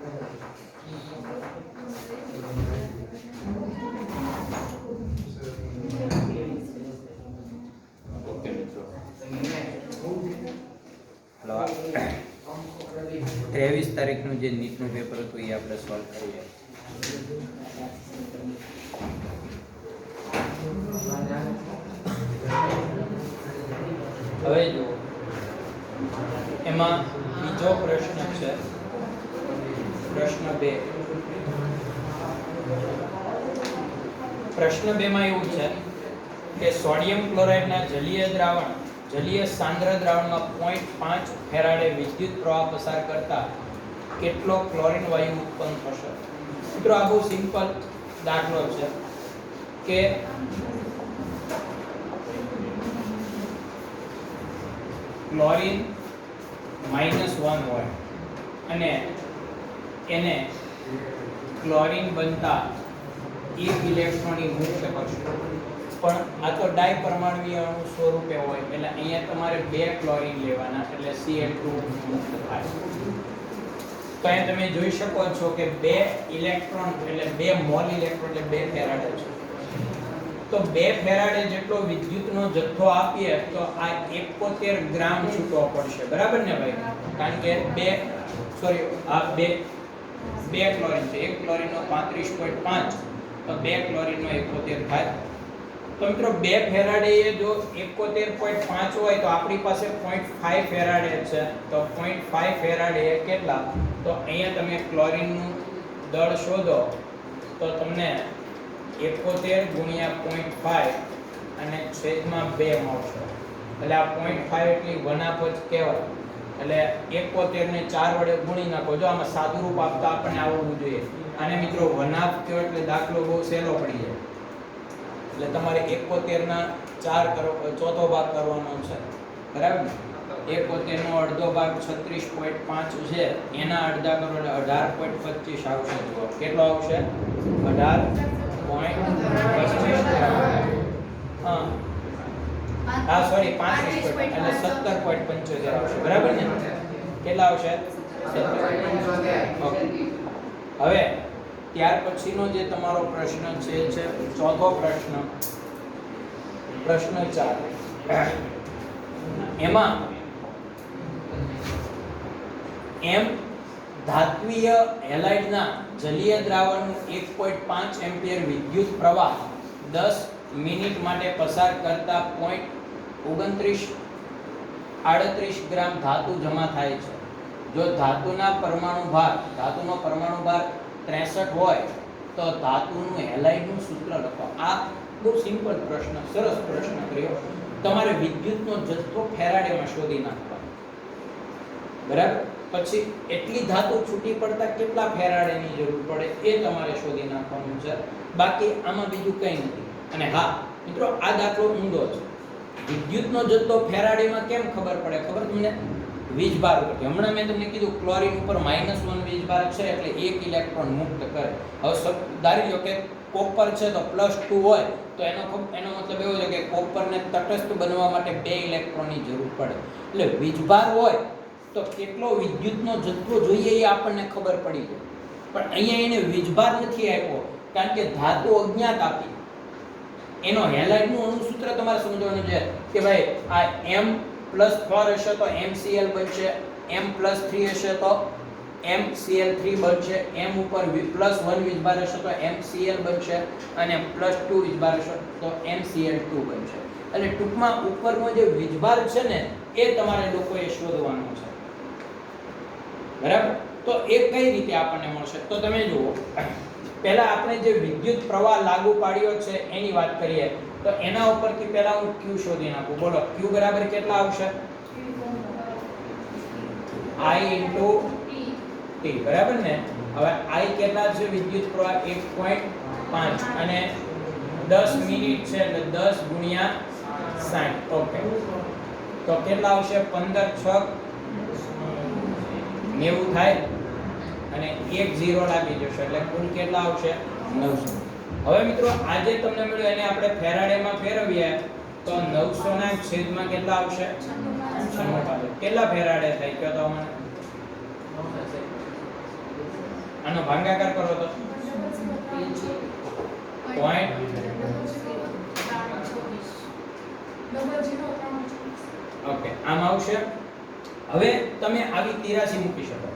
Okay મિત્રો, hello, 23 તારીખનું જે નીટનું paper હતું એ આપણે સોલ્વ કરીએ. હવે જો એમાં બીજો પ્રશ્ન છે, પ્રશ્ન 2. પ્રશ્ન 2 માં એવું છે કે સોડિયમ ક્લોરાઇડના જલીય સાંદ્ર દ્રાવણમાં 0.5 ફેરાડે વિદ્યુત પ્રવાહ પસાર કરતા કેટલો ક્લોરીન વાયુ ઉત્પન્ન થશે? મિત્રો આ બહુ સિમ્પલ દાખલો છે કે ક્લોરીન -1 હોય અને એને ક્લોરીન બનતા 1 ઇલેક્ટ્રોન મુક્ત કરશે, પણ આ તો ડાય પરમાણુય અણુ સ્વરૂપે હોય એટલે અહીંયા તમારે 2 ક્લોરીન લેવાના એટલે Cl2 મુક્ત થાય. તો અહીં તમે જોઈ શકો છો કે 2 ઇલેક્ટ્રોન એટલે 2 મોલ ઇલેક્ટ્રોન એટલે 2 ફેરાડે છે. તો 2 ફેરાડે જેટલો વિદ્યુતનો જથ્થો આપીએ તો આ 71 ગ્રામ છૂટવો પડશે, બરાબર ને ભાઈ? કારણ કે 2 ક્લોરીન છે, 1 ક્લોરીનનો 35.5 તો 2 ક્લોરીનનો 71 થાય. તો મિત્રો 2 ફેરાડે જો 71.5 હોય તો આપણી પાસે 0.5 ફેરાડે છે, તો 0.5 ફેરાડે કેટલા? તો અહીંયા તમે ક્લોરીનનું દળ શોધો તો તમને 71 ગુણ્યા 0.5 અને છેદમાં 2 મળશે. એટલે આ 0.5 એટલી 1/2 જ કહેવાય. એટલે 71 ને 4 વડે ગુણી નાખો. જો આમાં સાદું રૂપ આપતા આપણને આવડવું જોઈએ. આને મિત્રો 1/2 કહો એટલે દાખલો બહુ સહેલો પડી જાય. એટલે તમારે 71 ના 4 કરો, ચોથો ભાગ કરવાનો છે, બરાબર ને? 71 નો અડધો ભાગ 36.5 છે, એના અડધા કરો એટલે 18.25 આવશે. જુઓ કેટલો આવશે? 18.25 સોરી 35 એટલે 17.75 આવશે, બરાબર ને? કેટલા આવશે? 17. ઓકે. હવે ત્યાર પછીનો જે તમારો પ્રશ્ન છે ચોથો પ્રશ્ન, પ્રશ્ન 4. એમાં એમ ધાત્વીય હેલાઇડના જલીય દ્રાવણનું 1.5 એમ્પિયર વિદ્યુત પ્રવાહ 10 મિનિટ માટે પસાર કરતા 0.2938 ગ્રામ ધાતુ જમા થાય છે. જો ધાતુનો પરમાણુ ભાર 63 હોય તો ધાતુનું હેલાઇડનું સૂત્ર લખો. આ બહુ સિમ્પલ પ્રશ્ન, સરસ પ્રશ્ન કર્યો. તમારે વિદ્યુતનો જથ્થો ફેરાડેમાં શોધી નાખવાનો, બરાબર? પછી એટલી ધાતુ છૂટી પડતા કેટલા ફેરાડેની જરૂર પડે એ તમારે શોધી નાખવાનું છે. બાકી આમાં બીજું કંઈ નથી. અને હા મિત્રો, આ દાખલો ઊંડો છે. વિદ્યુતનો જથ્થો ફેરાડેમાં કેમ ખબર પડે? ખબર તમને? વીજભાર ઉપર. હમણાં મેં તમને કીધું ક્લોરીન ઉપર -1 વીજભાર છે એટલે 1 ઇલેક્ટ્રોન મુક્ત કરે. હવે ધારી લો કે કોપર છે તો +2 હોય તો એનો મતલબ એવો છે કે કોપરને તટસ્થ બનવા માટે 2 ઇલેક્ટ્રોનની જરૂર પડે. એટલે વીજભાર હોય તો કેટલો વિદ્યુતનો જથ્થો જોઈએ એ આપણને ખબર પડી જાય. પણ અહીંયા એને વીજભાર નથી આપ્યો કારણ કે ધાતુ અજ્ઞાત આપી. એનો હેલાઇડનું અણુસૂત્ર તમારે સમજવાનું છે કે ભાઈ આ M+4 હશે તો MCl બનશે, M+3 હશે તો MCl3 બનશે, M ઉપર +1 વીજભાર હશે તો MCl બનશે અને +2 વીજભાર હશે તો MCl2 બનશે. એટલે ટૂંકમાં ઉપરનો જે વીજભાર છે ને એ તમારે લોકોએ શોધવાનો છે, બરાબર? તો એ કઈ રીતે આપણને મળશે? તો તમે જુઓ, પહેલા આપણે જે વિદ્યુત પ્રવાહ લાગુ પાડ્યો છે એની વાત કરીએ તો એના ઉપરથી પહેલા હું Q શોધી નાખું. બોલો Q બરાબર કેટલા આવશે? I * T, બરાબર ને? હવે I કેટલા છે? વિદ્યુત પ્રવાહ 1.5 અને 10 મિનિટ છે એટલે 10 ગુણ્યા 60. ઓકે, તો કેટલા આવશે? 15 6 90 થાય અને 1 0 લાગી જશે એટલે કુલ કેટલા આવશે? 900. હવે મિત્રો આજે તમને મળ્યું એને આપણે ફેરાડેમાં ફેરવીએ તો 900 ના છેદમાં કેટલા આવશે? 96. કેટલા ફેરાડે થાય કયો તો મને? આનો ભાગાકાર કરો તો પોઈન્ટ ઓકે આમ આવશે. હવે તમે આવી 83 મૂકી શકો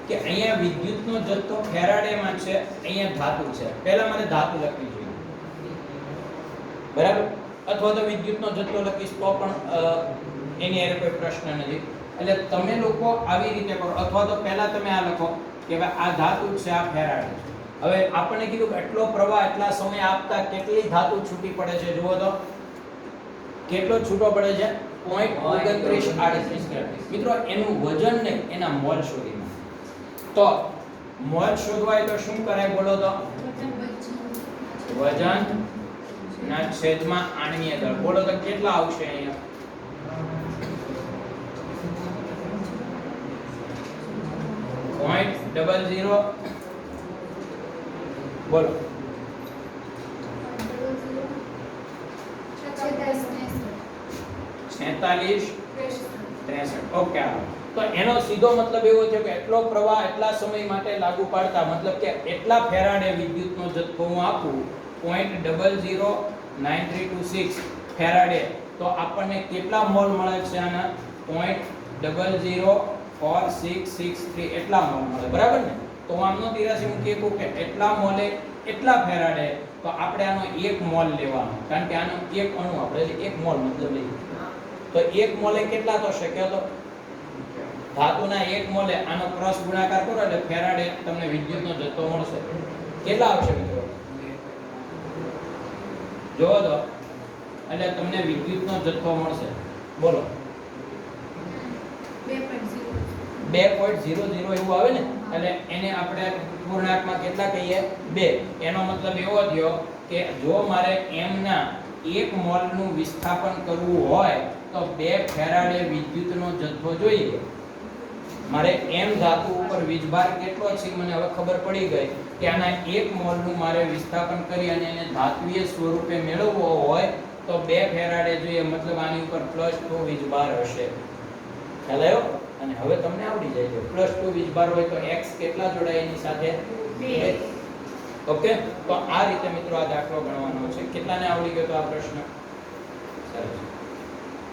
કે અહીંયા વિદ્યુતનો જથ્થો ફેરાડેમાં છે, અહીંયા ધાતુ છે. પહેલા મારે ધાતુ લખવી જોઈએ, બરાબર? અથવા તો વિદ્યુતનો જથ્થો લખીશ તો પણ એની અરે કોઈ પ્રશ્ન નથી. એટલે તમે લોકો આવી રીતે કરો, અથવા તો પહેલા તમે આ લખો કે ભાઈ આ ધાતુ છે, આ ફેરાડે છે. હવે આપણને કીધું કે એટલો પ્રવાહ એટલા સમય આપતા કેટલી ધાતુ છૂટી પડે છે. જુઓ તો કેટલો છૂટો પડે છે, 0.2938 ગ્રામ. મિત્રો એનું વજન નહીં, એના મોલ શોધીને. તો મોલ શોધવાય તો શું કરાય બોલો તો? વજન ના છેદમાં આણ્વીય દળ. બોલો તો કેટલા આવશે અહીંયા? .00 બોલો 46 63. ઓકે. તો એનો સીધો મતલબ એવો છે કે એટલો પ્રવાહ એટલા સમય માટે લાગુ પાડતા, મતલબ કે એટલા ફેરાડે વિદ્યુતનો જથ્થો હું આપું 0.009326 ફેરાડે, તો આપણને કેટલા મોલ મળે છે? આના 0.004663 એટલા મોલ મળે, બરાબર ને? તો હું આમનો 83 મૂકી શકું કે એટલા મોલે એટલા ફેરાડે, તો આપણે આનો 1 મોલ લેવાનો, કારણ કે આનો એક અણુ આપણે 1 મોલ મતલબ લઈએ. તો 1 મોલે કેટલા થશે કે તો ધાતુના 1 મોલે આનો ક્રોસ ગુણાકાર કરો એટલે ફેરાડે તમને વિદ્યુતનો જથ્થો મળશે. કેટલા આવશે મિત્રો? જોવો તો એટલે તમને વિદ્યુતનો જથ્થો મળશે. બોલો 2.00 એવું આવે ને, એટલે એને આપણે પૂર્ણાંકમાં કેટલા કહીએ? 2. એનો મતલબ એવો થયો કે જો મારે m ના 1 મોલ નું વિસ્થાપન કરવું હોય તો 2 ફેરાડે વિદ્યુતનો જથ્થો જોઈએ. મારે m ધાતુ ઉપર વીજભાર કેટલો છે મને હવે ખબર પડી ગઈ કે આના 1 મોલ નું મારે વિસ્થાપન કરી અને એને ધાત્વિય સ્વરૂપે મેળવવો હોય તો 2 ફેરાડે જોઈએ, મતલબ આની ઉપર +2 વીજભાર હશે. ખ્યાલ આવ્યો? અને હવે તમને આવડી જાય છે +2 વીજભાર હોય તો x કેટલા જોડાય એની સાથે? 2. ઓકે. તો આ રીતે મિત્રો આ દાખલો ગણવાનો છે. કેટલાને આવડી ગયો તો આ પ્રશ્ન? સરસ.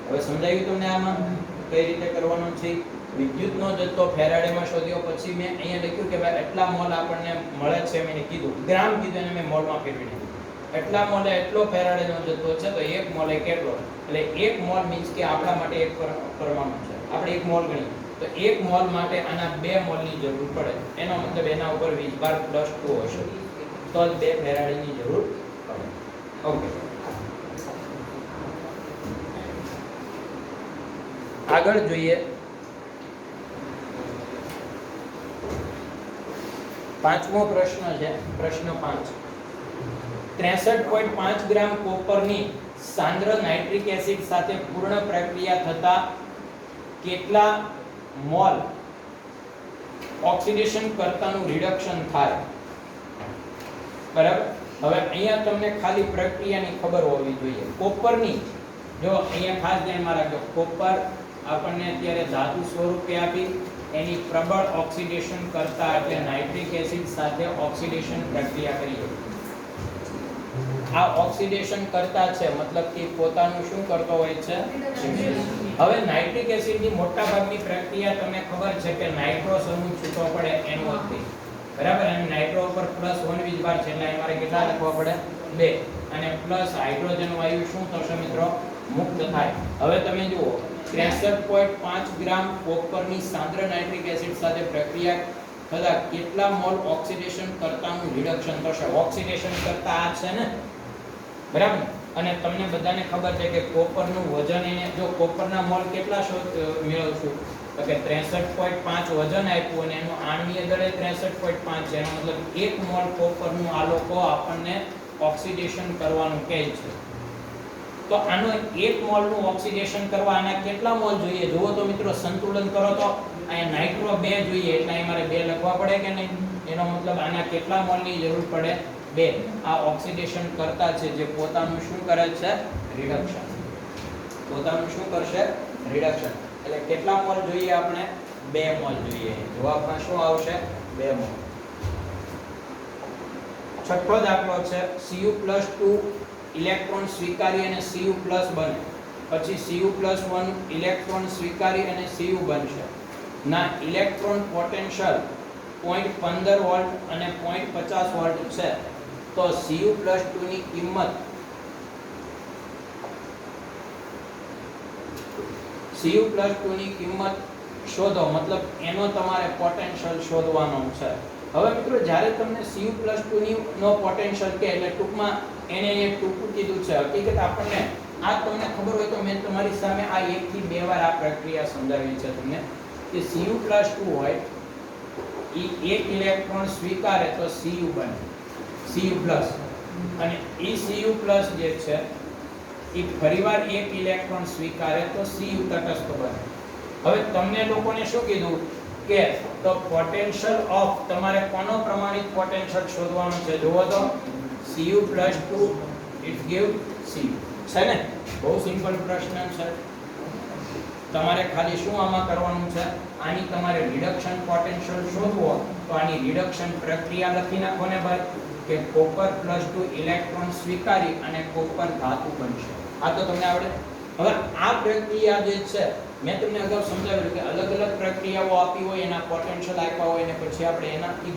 હવે સમજાયું તમને આમાં કઈ રીતે કરવાનો છે? વિદ્યુતનો જથ્થો ફેરાડેમાં શોધ્યો, પછી મેં અહીંયા લખ્યું કે ભાઈ એટલા મોલ આપણને મળે છે, મેં કીધું ગ્રામ કીધું અને મેં મોલમાં ફેરવી દીધું. એટલા મોલે એટલો ફેરાડેનો જથ્થો છે તો 1 મોલે કેટલો? એટલે 1 મોલ મીન્સ કે આપણા માટે એક પરમાણુ છે, આપણે 1 મોલ ગણીએ તો 1 મોલ માટે આના 2 મોલની જરૂર પડે. એનો મતલબ એના ઉપર વીજભાર +2 હશે તો જ 2 ફેરાડેની જરૂર પડે. ઓકે. આગળ જોઈએ પાંચમો પ્રશ્ન છે. પ્રશ્ન 5. 63.5 ગ્રામ કોપરની સાંદ્ર નાઇટ્રિક એસિડ સાથે પૂર્ણ પ્રક્રિયા થતા કેટલા મોલ ઓક્સિડેશન કરતાનું રિડક્શન થાય? બરાબર. હવે અહીંયા તમને ખાલી પ્રક્રિયાની ખબર હોવી જોઈએ. કોપરની, જો અહીંયા ખાસ ધ્યાનમાં રાખજો, કોપર આપણને અત્યારે ધાતુ સ્વરૂપે આપી, એની પ્રબળ ઓક્સિડેશન કરતા એટલે નાઇટ્રિક એસિડ સાથે ઓક્સિડેશન પ્રક્રિયા કરીએ. આ ઓક્સિડેશન કરતા છે મતલબ કે પોતાનું શું કરતો હોય છે? હવે નાઇટ્રિક એસિડની મોટા ભાગની પ્રક્રિયા તમને ખબર છે કે નાઇટ્રો સમૂહ છૂટો પડે NO3, બરાબર? અને નાઇટ્રો ઉપર +1 વીજભાર છે એટલે અમારે કેટલા લખવા પડે? 2. અને પ્લસ હાઇડ્રોજન વાયુ શું થશે મિત્રો? મુક્ત થાય. હવે તમે જુઓ 63.5 ગ્રામ કોપરની સાંદ્ર નાઇટ્રિક એસિડ સાથે પ્રક્રિયા થતા કેટલા મોલ ઓક્સિડેશન કરતાનું રિડક્શન થશે? ઓક્સિડેશન કરતા આ છે ને, બરાબર? અને તમને બધાને ખબર છે કે કોપરનું વજન, એને જો કોપરના મોલ કેટલા મેળવશું તો કે 63.5 વજન આપ્યું અને એનું આણ્વીય દળ 63.5 છે. એનો મતલબ 1 મોલ કોપરનું આ લોકો આપણને ઓક્સિડેશન કરવાનું કહે છે. તો આનો 1 મોલ નું ઓક્સિડેશન કરવા આના કેટલા મોલ જોઈએ? જુઓ તો મિત્રો, સંતુલન કરો તો અહીંયા નાઇટ્રો 2 જોઈએ એટલે અહીં મારે 2 લખવા પડે કે નહીં? એનો મતલબ આના કેટલા મોલની જરૂર પડે? 2. આ ઓક્સિડેશન કરતા છે જે પોતાનું શું કરે છે? રિડક્શન. પોતાનું શું કરશે? રિડક્શન. એટલે કેટલા મોલ જોઈએ આપણે? 2 મોલ જોઈએ. જવાબમાં શું આવશે? 2 મોલ. છઠ્ઠો દાખલો છે Cu+2 ઇલેક્ટ્રોન સ્વીકારી અને Cu+ બને, પછી Cu+1 ઇલેક્ટ્રોન સ્વીકારી અને Cu બનશે ના ઇલેક્ટ્રોન પોટેન્શિયલ 0.15 વોલ્ટ અને 0.50 વોલ્ટ છે, તો Cu+2 ની કિંમત શોધો, મતલબ એનો તમારે પોટેન્શિયલ શોધવાનો છે. હવે મિત્રો જ્યારે તમને Cu+2 નો પોટેન્શિયલ કે એટલે ટૂંકમાં એને એક ટૂંકું કીધું છે, હકીકત આપણને આ તમને ખબર હોય તો મેં તમારી સામે આ 1 થી 2 વાર આ પ્રક્રિયા સમજાવી છે તમને કે Cu+2 હોય ઈ એક ઇલેક્ટ્રોન સ્વીકારે તો Cu બને, Cu+, અને ઈ Cu+ જે છે ઈ ફરીવાર એક ઇલેક્ટ્રોન સ્વીકારે તો Cu તટસ્થ બને. હવે તમને લોકોને શું કીધું કે તો પોટેન્શિયલ ઓફ તમારે કોનો પ્રમાણિત પોટેન્શિયલ શોધવાનું છે, જુઓ તો Cu+2 ઇટ ગિવ Cu છે ને, બહુ સિમ્પલ પ્રશ્ન છે. તમારે ખાલી શું આમાં કરવાનું છે, આની તમારે રિડક્શન પોટેન્શિયલ શોધવો તો આની રિડક્શન પ્રક્રિયા લખી નાખો ને ભાઈ કે Cu+2 ઇલેક્ટ્રોન સ્વીકારી અને કોપર ધાતુ બનશે. આ તો તમને આવડે. હવે આ પ્રક્રિયા જે છે મેં તમને અગાઉ સમજાવ્યું કે અલગ અલગ પ્રક્રિયાઓ આપી હોય, એના પોટેન્શિયલ આપ્યા હોય, અને પછી આપણે એનાથી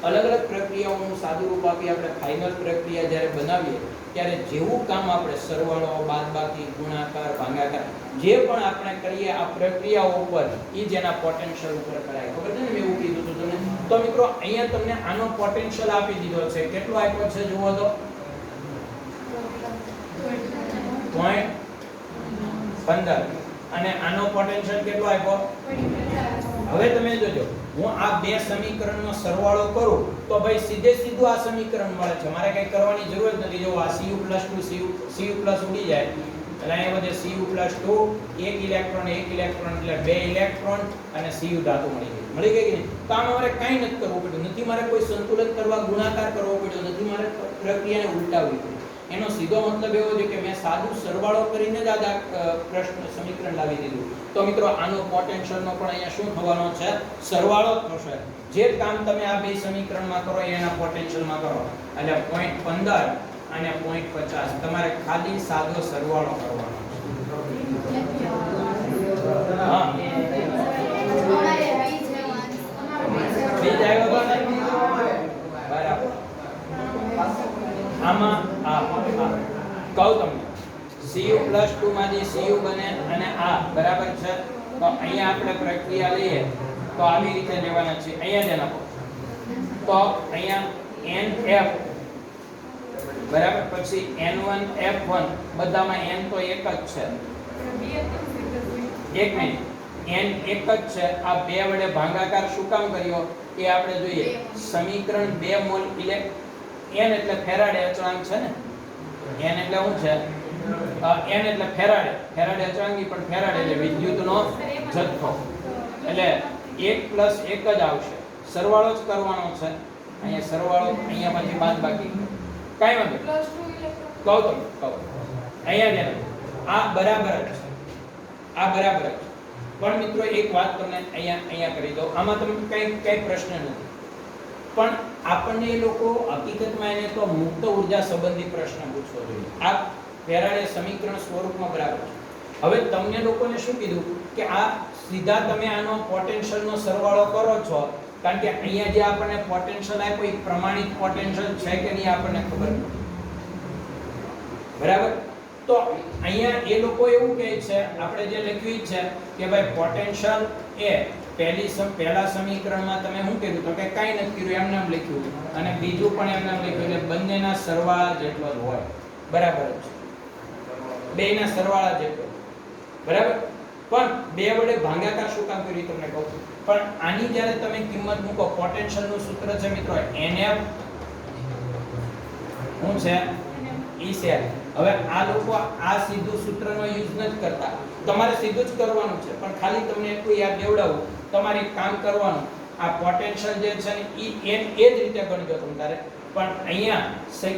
અલગ અલગ પ્રક્રિયાઓનું સાદું રૂપ આપી આપણે ફાઇનલ પ્રક્રિયા જ્યારે બનાવીએ ત્યારે જેવું કામ આપણે સરવાળો, બાદબાકી, ગુણાકાર, ભાગાકાર જે પણ આપણે કરીએ આ પ્રક્રિયાઓ ઉપર ઈ જ એના પોટેન્શિયલ ઉપર કરાય. ખબર છે ને, મેં એવું કીધું હતું તમને. તો મિત્રો અહીંયા તમને આનો પોટેન્શિયલ આપી દીધો છે. કેટલો આપ્યો છે જુઓ તો 0.15 અને આનો પોટેન્શિયલ કેટલો આપ્યો. હવે તમે જોજો, હું આ બે સમીકરણનો સરવાળો કરું તો ભાઈ સીધે સીધું આ સમીકરણ મળે છે, મારે કઈ કરવાની જરૂર જ નથી. જો આ Cu+2 Cu+ ઉડી જાય એટલે અહીંયા વધે Cu+2 એક ઇલેક્ટ્રોન એટલે 2 ઇલેક્ટ્રોન અને Cu ધાતુ મળી ગઈ કે નહીં. તો આમાં મારે કંઈ નથી કરવું પડ્યું, નથી મારે કોઈ સંતુલન કરવા, ગુણાકાર કરવો પડ્યો, નથી મારે પ્રક્રિયાને ઉલટાવવી પડી. એનો સીધો મતલબ એવો છે કે મેં સાદું સરવાળો કરીને જ આ પ્રશ્ન સમીકરણ લાવી દીધું. તો મિત્રો આનો પોટેન્શિયલનો પણ અહીંયા શું થવાનો છે, સરવાળો થશે. જે કામ તમે આ બે સમીકરણમાં કરો એના પોટેન્શિયલમાં કરો એટલે 0.15 અને 0.50 તમારે ખાલી સાદો સરવાળો કરવાનો છે. બરાબર. આમાં કહું તમને Cu+2 માંથી Cu બને અને આ બરાબર છે. તો અહીંયા આપણે પ્રક્રિયા લઈએ તો આવી રીતે લેવાના છે. અહીંયા જ નાખો તો અહીંયા NF બરાબર, પછી N1 F1 બધામાં n તો એક જ છે. એક મિનિટ, n એક જ છે. આ બે વડે ભાગાકાર શું કામ કર્યો એ આપણે જોઈએ. સમીકરણ 2 મોલ n એટલે ફેરાડે અચળાંક છે ને, n એટલે શું છે, n એટલે ફેરાડે અચળાંક પણ ફેરાડે એટલે વિદ્યુતનો જથ્થો એટલે 1 + 1 જ આવશે. સરવાળો જ કરવાનો છે. અહીંયા સરવાળો, અહીંયામાંથી બાદબાકી, કાઈ વાંધો કહું અહીંયા જ આ બરાબર જ છે, આ બરાબર જ. પણ મિત્રો એક વાત તમને અહીંયા કરી દઉં, આમાં તમને કઈ પ્રશ્ન નથી, પણ આપણને એ લોકો હકીકતમાં એને તો મુક્ત ઉર્જા સંબંધી પ્રશ્ન પૂછવો જોઈએ. આ ફેરાડે સમીકરણ સ્વરૂપમાં બરાબર છે. હવે તમને લોકોને શું કીધું કે આ સીધા તમે આનો પોટેન્શિયલનો સરવાળો કરો છો, કારણ કે અહીંયા જે આપણને પોટેન્શિયલ આપ્યો એ પ્રમાણિત પોટેન્શિયલ છે કે નહીં આપણને ખબર નથી. બરાબર. તો અહીંયા એ લોકો એવું કહે છે, આપણે જે લખ્યું છે કે ભાઈ પોટેન્શિયલ એ પહેલા સમીકરણમાં તમે શું કર્યું તો કે કાઈ નથી કર્યું, એમ નામ લખ્યું, અને બીજું પણ એમ નામ લખ્યું, એટલે બંનેના સરવાળા જેટલો જ હોય. બરાબર જ છે, બેયના સરવાળા જેટલો. બરાબર. પણ બે વડે ભાગાકાર શું કામ કર્યું તમને કહું. પણ આની જ્યારે તમે કિંમત મૂકો, પોટેન્શિયલનું સૂત્ર છે મિત્રો NF શું છે, ઈ છે. હવે આ લોકો આ સીધું સૂત્રનો યુઝ નથી કરતા, તમારે સીધું જ કરવાનું છે, પણ ખાલી તમને એટલું યાદ દેવડાવું, તમારે કામ કરવાનું આ પોટેન્શિયલ જે છે ને ઈ એ જ રીતે ગણજો તમારે. પણ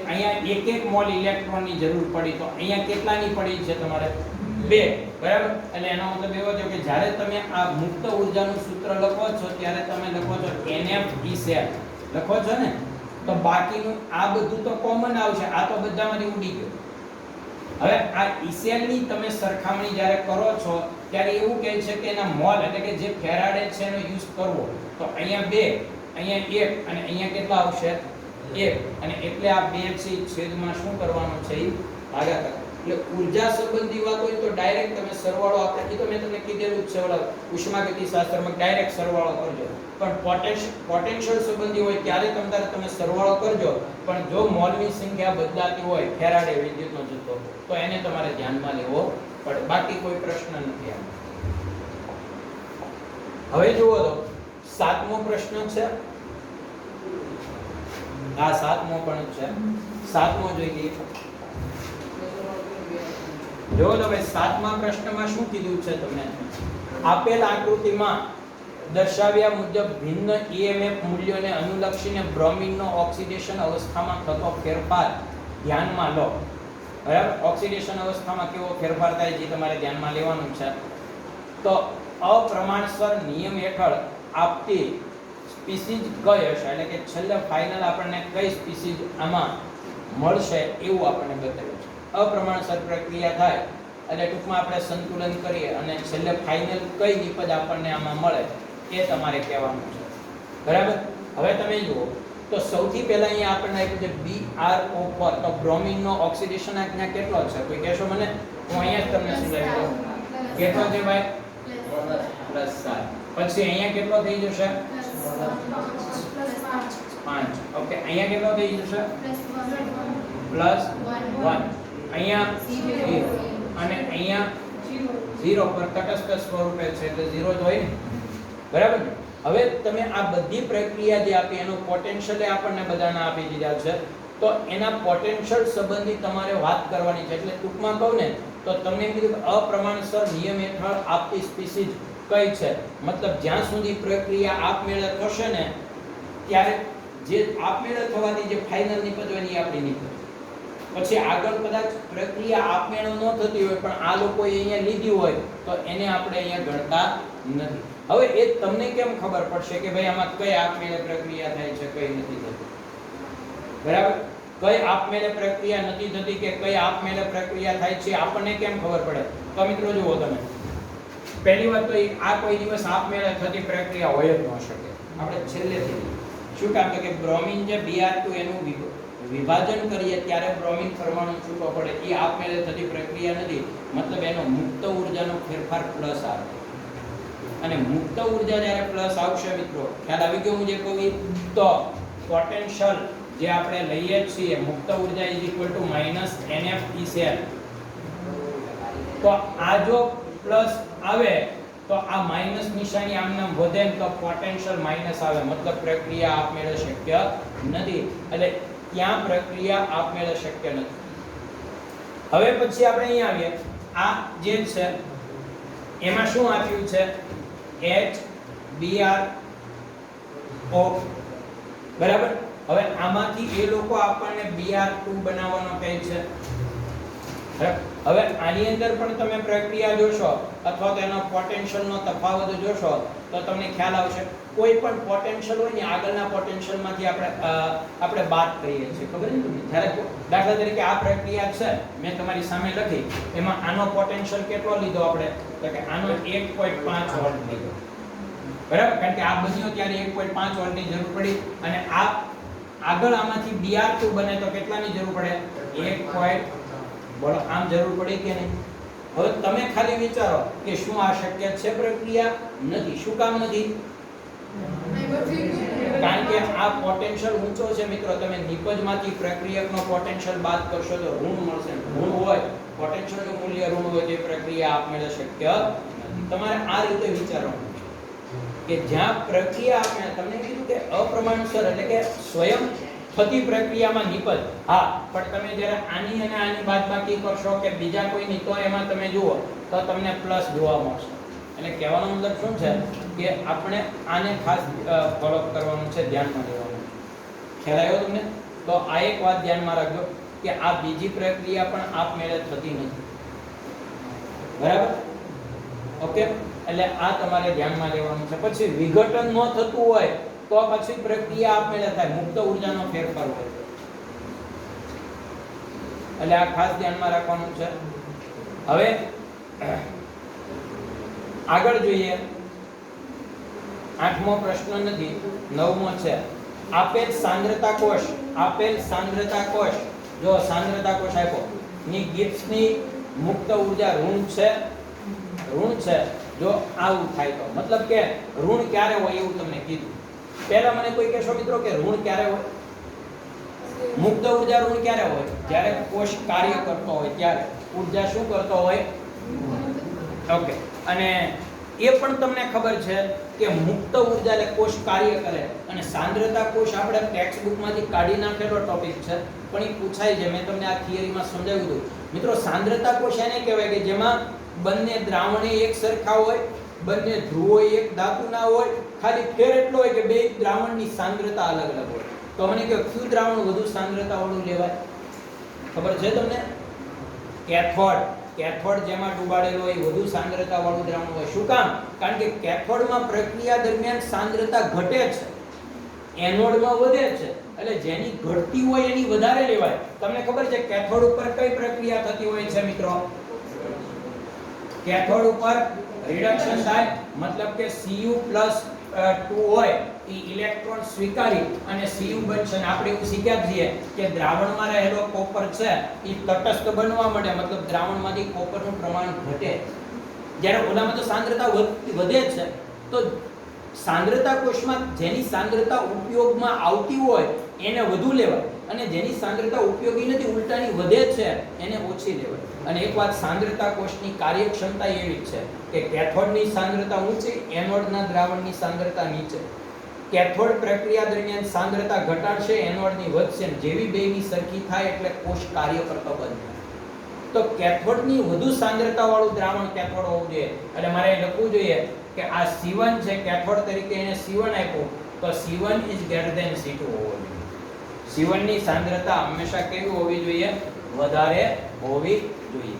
અહીંયા 1 મોલ ઇલેક્ટ્રોનની જરૂર પડી, તો અહીંયા કેટલાની પડી છે તમારે 2. બરાબર. એટલે એનો મતલબ એવો છે કે જ્યારે તમે આ મુક્ત ઉર્જાનું સૂત્ર લખો છો ત્યારે તમે લખો છો NF લખો છો ને, તો બાકીનું આ બધું તો કોમન આવશે, આ તો બધામાંથી ઉડી ગયું. હવે આ ઇસેલની તમે સરખામણી જ્યારે કરો છો ત્યારે એવું કહે છે કે એના મોલ એટલે કે જે ફેરાડે છે એનો યુઝ કરવો, તો અહીંયા 2, અહીંયા 1 અને અહીંયા કેટલા આવશે 1, અને એટલે આ 2 છે છેદમાં શું કરવાનું છે ભાગાકાર. એટલે ઊર્જા સંબંધી વાત હોય તો ડાયરેક્ટ તમે સરવાળો આપણે તો મેં તમને કીધેલું છે ઓલા ઉષ્માગતિશાસ્ત્રમાં ડાયરેક્ટ સરવાળો કરજો, પણ પોટેન્શિયલ સંબંધી હોય ત્યારે તમે સરવાળો કરજો, પણ જો મોલની સંખ્યા બદલાતી હોય ફેરાડે વિદ્યુતનો જથ્થો તો એને તમારે ધ્યાનમાં લેવો પડે, બાકી કોઈ પ્રશ્ન નથી આમાં. હવે જુઓ તો 7મો પ્રશ્ન છે, આ 7મો પણ છે, 7મો જોઈ લઈએ. જો તો ભાઈ 7મા પ્રશ્નમાં શું કીધું છે તમને, આપેલ આકૃતિમાં દર્શાવ્યા મુજબ ભિન્ન EMF મૂલ્યોને અનુલક્ષીને બ્રોમિનનો ઓક્સિડેશન અવસ્થામાં થતો ફેરફાર ધ્યાનમાં લો. બરાબર, ઓક્સિડેશન અવસ્થામાં કેવો ફેરફાર થાય છે તમારે ધ્યાનમાં લેવાનું છે. તો અપ્રમાણસર નિયમ હેઠળ આપતી સ્પીસીઝ કઈ હશે, એટલે કે છેલ્લે ફાઇનલ આપણને કઈ સ્પીસીઝ આમાં મળશે એવું આપણને બતાવ્યું છે. અપ્રમાણસર પ્રક્રિયા થાય એટલે ટૂંકમાં આપણે સંતુલન કરીએ અને છેલ્લે ફાઇનલ કઈ નિપજ આપણને આમાં મળે એ તમારે કહેવાનું છે. બરાબર, હવે તમે જુઓ તો સૌથી પહેલા અહીંયા આપણને આપ્યું છે BrO4, તો બ્રોમિનનો ઓક્સિડેશન અહીંયા કેટલો છે કોઈ કહેશો મને? હું અહીંયા જ તમને સમજાવી દઉં. કેટલો છે ભાઈ? +7. પછી અહીંયા કેટલો થઈ જશે? +5. ઓકે, અહીંયા કેટલો થઈ જશે? +1. અહીંયા 0 અને અહીંયા 0 પર તટસ્થ સ્વરૂપે છે એટલે 0 જ હોય ને. બરાબર. હવે તમે આ બધી પ્રક્રિયા જે આપી એનો પોટેન્શિયલ આપણને બધાને આપી દીધા છે, તો એના પોટેન્શિયલ સંબંધી તમારે વાત કરવાની છે. એટલે ટૂંકમાં કહું ને તો તમને એમ કીધું કે અપ્રમાણસર નિયમ હેઠળ આપતી સ્પીસીઝ કઈ છે, મતલબ જ્યાં સુધી પ્રક્રિયા આપમેળે થશે ને ત્યારે જે આપમેળે થવાથી જે ફાઇનલ નિપજ હોય એની આપણી નિપજ. પછી આગળ કદાચ પ્રક્રિયા આપમેળે ન થતી હોય પણ આ લોકોએ અહીંયા લીધી હોય તો એને આપણે અહીંયા ગણતા નથી. હવે એ તમને કેમ ખબર પડશે કે ભાઈ આમાં કઈ આપમેળે પ્રક્રિયા થાય છે કઈ નથી થતી? બરાબર, કઈ આપમેળે પ્રક્રિયા નથી થતી કે કઈ આપમેળે પ્રક્રિયા થાય છે આપણને કેમ ખબર પડે? તો મિત્રો જુઓ તમે, પહેલી વાત તો આ કોઈ દિવસ આપમેળે થતી પ્રક્રિયા હોય જ ન શકે. આપણે છેલ્લેથી શું કામ કે બ્રોમિન જે Br2 એનું વિભાજન કરીએ ત્યારે બ્રોમિન પરમાણુ છૂટો પડે, એ આપમેળે થતી પ્રક્રિયા નથી. મતલબ એનો મુક્ત ઊર્જાનો ફેરફાર પ્લસ આવે, અને મુક્ત ઊર્જા જ્યારે પ્લસ આવશે મિત્રો, ખ્યાલ આવી ગયો હું જે કહું? તો પોટેન્શિયલ જે આપણે લઈએ છીએ મુક્ત ઊર્જા -NF Ecell, તો આ જો પ્લસ આવે તો આ માઈનસ નિશાની આમને વધે તો પોટેન્શિયલ માઈનસ આવે, મતલબ પ્રક્રિયા આપમેળે શક્ય નથી. એટલે ત્યાં પ્રક્રિયા આપમેળે શક્ય નથી. હવે પછી આપણે અહીં આવીએ, આ જે છે એમાં શું આપ્યું છે? HBrO. બરાબર, હવે આમાંથી એ લોકો આપણને Br2 બનાવવાનો કહે છે. હવે આની અંદર પણ તમે પ્રક્રિયા જોશો અથવા તો એનો પોટેન્શિયલનો તફાવત જોશો તો તમને ખ્યાલ આવશે. કોઈ પણ પોટેન્શિયલ હોય ને આગળના પોટેન્શિયલમાંથી આપણે બાદ કરીએ છીએ, ખબર છે તમને? જ્યારે દાખલા તરીકે આ પ્રક્રિયા છે મેં તમારી સામે લખી, એમાં આનો પોટેન્શિયલ કેટલો લીધો આપણે? તો કે આનો 1.5 વોલ્ટ લીધો. બરાબર, કારણ કે આ બન્યો ત્યારે 1.5 વોલ્ટની જરૂર પડી, અને આ આગળ આમાંથી Br2 બને તો કેટલાની જરૂર પડે? 1. બોલો, આમ જરૂર પડી કે નહીં? હવે તમે ખાલી વિચારો કે શું આ શક્ય છે પ્રક્રિયા? નથી. શું કામ નથી? કારણ કે આ પોટેન્શિયલ ઊંચો છે મિત્રો. તમે નિપજમાંથી પ્રક્રિયકનો પોટેન્શિયલ બાદ કરશો તો ઋણ મળશે. ઋણ હોય, પોટેન્શિયલનું મૂલ્ય ઋણ હોય તો પ્રક્રિયા આપમેળે શક્ય નથી. તમારે આ રીતે વિચારવાનું કે જ્યાં પ્રક્રિયા આપણે તમને કીધું કે અપ્રમાણસર એટલે કે સ્વયં થતી પ્રક્રિયામાં નિપજ, હા, પણ તમે જ્યારે આની અને આની બાદબાકી કરશો કે બીજા કોઈની, તો એમાં તમે જુઓ તો તમને પ્લસ જોવા મળશે. એટલે કહેવાનો મતલબ શું છે કે આપણે આને ખાસ ફોલો કરવાનું છે, ધ્યાનમાં લેવાનું છે. ખ્યાલ આવ્યો તમને? તો આ એક વાત ધ્યાનમાં રાખજો કે આ બીજી પ્રક્રિયા પણ આપમેળે થતી નથી. બરાબર, ઓકે? એટલે આ તમારે ધ્યાનમાં લેવાનું છે. પછી વિઘટન ન થતું હોય તો પછી પ્રક્રિયા આપમેળે થાય, મુક્ત ઉર્જાનો ફેરફાર હોય. એટલે આ ખાસ ધ્યાનમાં રાખવાનું છે. હવે આગળ જોઈએ. 8મો પ્રશ્ન નથી, 9મો છે. આપેલ સાંદ્રતા કોષ જો સાંદ્રતા કોષ આપ્યો ની ગિબ્સની મુક્ત ઉર્જા ઋણ છે. જો આવું થાય તો મતલબ કે ઋણ ક્યારે હોય એવું તમને કીધું. પહેલા મને કોઈ કહેશો મિત્રો કે ઋણ ક્યારે હોય? મુક્ત ઉર્જા ઋણ ક્યારે હોય? જ્યારે કોષ કાર્ય કરતો હોય ત્યારે ઉર્જા શું કરતો હોય? ઓકે. અને એ પણ તમને ખબર છે કે મુક્ત ઉર્જા એટલે કોષ કાર્ય કરે અને સાંદ્રતા કોષ આપણે ટેક્સ્ટ બુકમાંથી કાઢી નાખેલો ટોપિક છે પણ એ પૂછાય છે. મેં તમને આ થિયરીમાં સમજાવ્યું હતું મિત્રો. સાંદ્રતા કોષ એને કહેવાય કે જેમાં બંને દ્રાવણે એક સરખા હોય, બંને ધ્રુવો એક ધાતુના હોય, ખાલી ફેર એટલો હોય કે બે દ્રાવણની સાંદ્રતા અલગ અલગ હોય. તો મને કે કયું દ્રાવણ વધુ સાંદ્રતા વાળું લેવાય? ખબર છે તમને? કેથોડ જેમાં ડુબાડેલો હોય વધુ સાંદ્રતા વાળું દ્રાવણ હોય. શું કામ? કારણ કે કેથોડમાં પ્રક્રિયા દરમિયાન સાંદ્રતા ઘટે છે, એનોડમાં વધે છે. એટલે જેની ઘટતી હોય એની વધારે લેવાય. તમને ખબર છે કેથોડ ઉપર કઈ પ્રક્રિયા થતી હોય છે મિત્રો? કેથોડ ઉપર રિડક્શન થાય, મતલબ કે Cu+2 હોય એ ઇલેક્ટ્રોન સ્વીકારી અને Cu બનશે. આપણે એવું શીખ્યા છીએ કે દ્રાવણમાં રહેલો કોપર છે એ તટસ્થ બનવા માટે, મતલબ દ્રાવણમાંથી કોપરનું પ્રમાણ ઘટે. જ્યારે ઓલામાં તો સાંદ્રતા વધે છે. તો સાંદ્રતા કોષમાં જેની સાંદ્રતા ઉપયોગમાં આવતી હોય એને વધુ લેવાય અને જેની સાંદ્રતા ઉપયોગી નથી, ઉલટાની વધે છે, એને ઓછી લેવાય. અને એક વાત, સાંદ્રતા કોષની કાર્યક્ષમતા એવી છે કે કેથોડની સાંદ્રતા ઊંચી, એનોડના દ્રાવણની સાંદ્રતા નીચે. કેથોડ પ્રક્રિયા દરમિયાન સાંદ્રતા ઘટાડશે, એનોડની વધશે. જેવી બેની સરખી થાય એટલે કોષ કાર્ય કરતો બંધ થાય. તો કેથોડની વધુ સાંદ્રતા વાળું દ્રાવણ કેથોડ હોવું જોઈએ. એટલે મારે લખવું જોઈએ કે આ C1 છે, કેથોડ તરીકે એને C1 આપ્યું તો C1 is greater than C2 હોવો જોઈએ. C1 ની સાંદ્રતા હંમેશા કેવી હોવી જોઈએ? વધારે હોવી જોઈએ.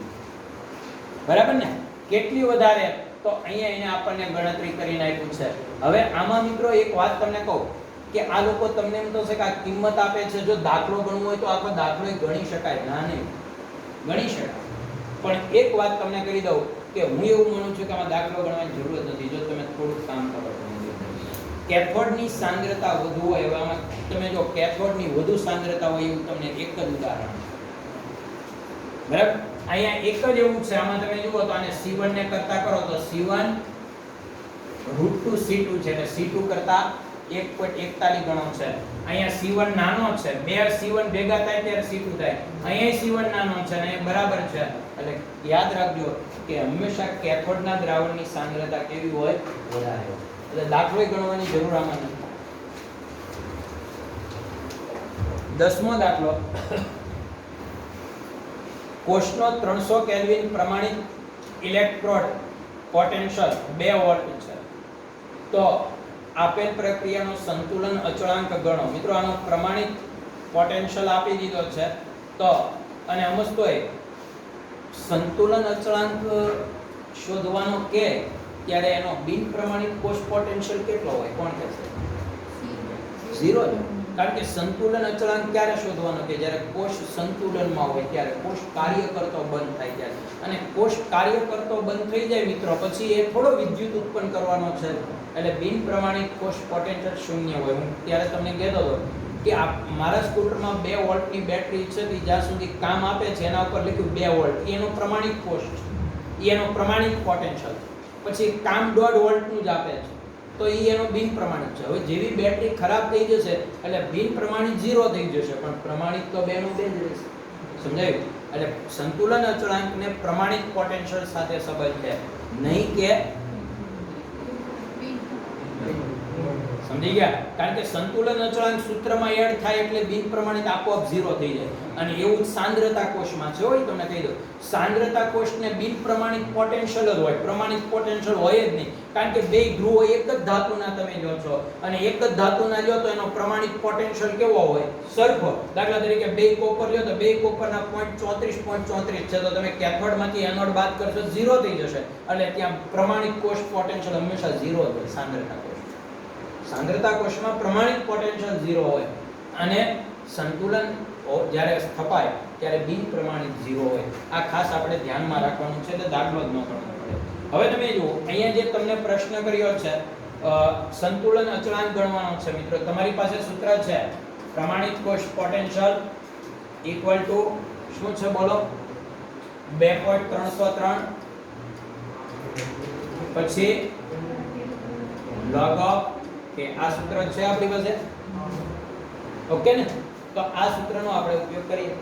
બરાબર ને? કેટલી વધારે? તો અહીંયા એને આપણને ગણતરી કરીને આપ્યું છે. હવે આમાં મિત્રો એક વાત તમને કહું કે આ લોકો તમને એમ તો છે કે આ કિંમત આપે છે, જો દાખલો ગણવો હોય તો આખો દાખલો ગણી શકાય. ના, નહીં ગણી શકાય. પણ એક વાત તમને કરી દઉં કે હું એવું માનું છું કે આમાં દાખલો ગણવાની જરૂર નથી. જો તમે થોડુંક કામ કરો તો કેથોડની સાંદ્રતા વધુ હોય, એવામાં તમે જો કેથોડની વધુ સાંદ્રતા હોય એવું તમને એક જ ઉદાહરણ. બરાબર? અહીંયા એક જ એવું છે. આમાં તમે જુઓ તો આને C1 ને કરતા કરો તો C1 √2 C2 છે એટલે C2 કરતા 1.41 ગણો છે. અહીંયા C1 નાનો છે, બે C1 ભેગા થાય ત્યારે C2 થાય. અહીંયા C1 નાનો છે અને એ બરાબર છે. એટલે યાદ રાખજો કે હંમેશા કેથોડના દ્રાવણની સાંદ્રતા કેવી હોય? વધારે હોય. એટલે દાખલો ગણવાની જરૂર આમાં નથી. 10મો દાખલો. કોષનો 300 કેલ્વિન પ્રમાણિત ઇલેક્ટ્રોડ પોટેન્શિયલ 2 વોલ્ટ છે. તો આપેલ પ્રક્રિયાનો સંતુલન અચળાંક ગણો. મિત્રો આનો પ્રમાણિત પોટેન્શિયલ આપી દીધો છે. તો અને સમજતોય સંતુલન અચળાંક શોધવાનો કે ત્યારે એનો બિન પ્રમાણિત કોષ પોટેન્શિયલ કેટલો હોય? કોણ કહેશે? 0 જ. કારણ કે સંતુલન અચળાંક ક્યારે શોધવાનો? કે જ્યારે કોષ સંતુલનમાં હોય ત્યારે, કોષ કાર્ય કરતો બંધ થાય ત્યારે. અને કોષ કાર્ય કરતો બંધ થઈ જાય મિત્રો પછી એ થોડો વિદ્યુત ઉત્પન્ન કરવાનો છે. એટલે બિન પ્રમાણિત કોષ પોટેન્શિયલ 0 હોય. હું ત્યારે તમને કહેતો હતો કે મારા સ્કૂટરમાં 2 વોલ્ટની બેટરી છે તે જ્યાં સુધી કામ આપે છે એના ઉપર લખ્યું 2 વોલ્ટ, એનો પ્રમાણિત કોષ છે, એનો પ્રમાણિત પોટેન્શિયલ. પછી કામ 1.5 વોલ્ટનું જ આપે છે તો એનો બિન પ્રમાણિત છે. હવે જેવી બેટરી ખરાબ થઈ જશે એટલે બિન પ્રમાણિત 0 થઈ જશે, પણ પ્રમાણિત તો 2 નું 2 જ રહેશે. સમજાયું? એટલે સંતુલન અચળાંકને પ્રમાણિત પોટેન્શિયલ સાથે સંબંધ છે, નહીં કે સમજી ગયા? કારણ કે સંતુલન અચળાંક સૂત્રમાં એડ થાય એટલે બિન પ્રમાણિત આપોઆપ 0 થઈ જાય. અને એવું જ સાંદ્રતા કોષમાં છે. હોય તમને કહી દઉં, સાંદ્રતા કોષને બિન પ્રમાણિત પોટેન્શિયલ જ હોય, પ્રમાણિત પોટેન્શિયલ હોય જ નહીં. કારણ કે બે ધ્રુવો એક જ ધાતુના તમે લ્યો છો અને એક જ ધાતુના લ્યો તો એનો પ્રમાણિત પોટેન્શિયલ કેવો હોય? સરખો. દાખલા તરીકે બે કોપર લ્યો તો બે કોપરના 0.34 છે તો તમે કેથોડમાંથી એનોડ બાદ કરશો 0 થઈ જશે. એટલે ત્યાં પ્રમાણિત કોષ પોટેન્શિયલ હંમેશા 0 જ હોય સાંદ્રતા કોષ. સાંદ્રતા કોષમાં પ્રમાણિત પોટેન્શિયલ 0 હોય અને સંતુલન જ્યારે સ્થપાય ત્યારે બિન પ્રમાણિત 0 હોય. આ ખાસ આપણે ધ્યાનમાં રાખવાનું છે એટલે દાખલો જ ન કરવો પડે. હવે તમે જુઓ અહીંયા જે તમને પ્રશ્ન કર્યો છે સંતુલન અચળાંક ગણવાનો છે મિત્રો. તમારી પાસે સૂત્ર છે પ્રમાણિત કોષ પોટેન્શિયલ ઇક્વલ ટુ શું છે બોલો 2.303 પછી log of કે આ સૂત્ર છે આપણી પાસે ઓકે ને. તો આ સૂત્રનો આપણે ઉપયોગ કરીએ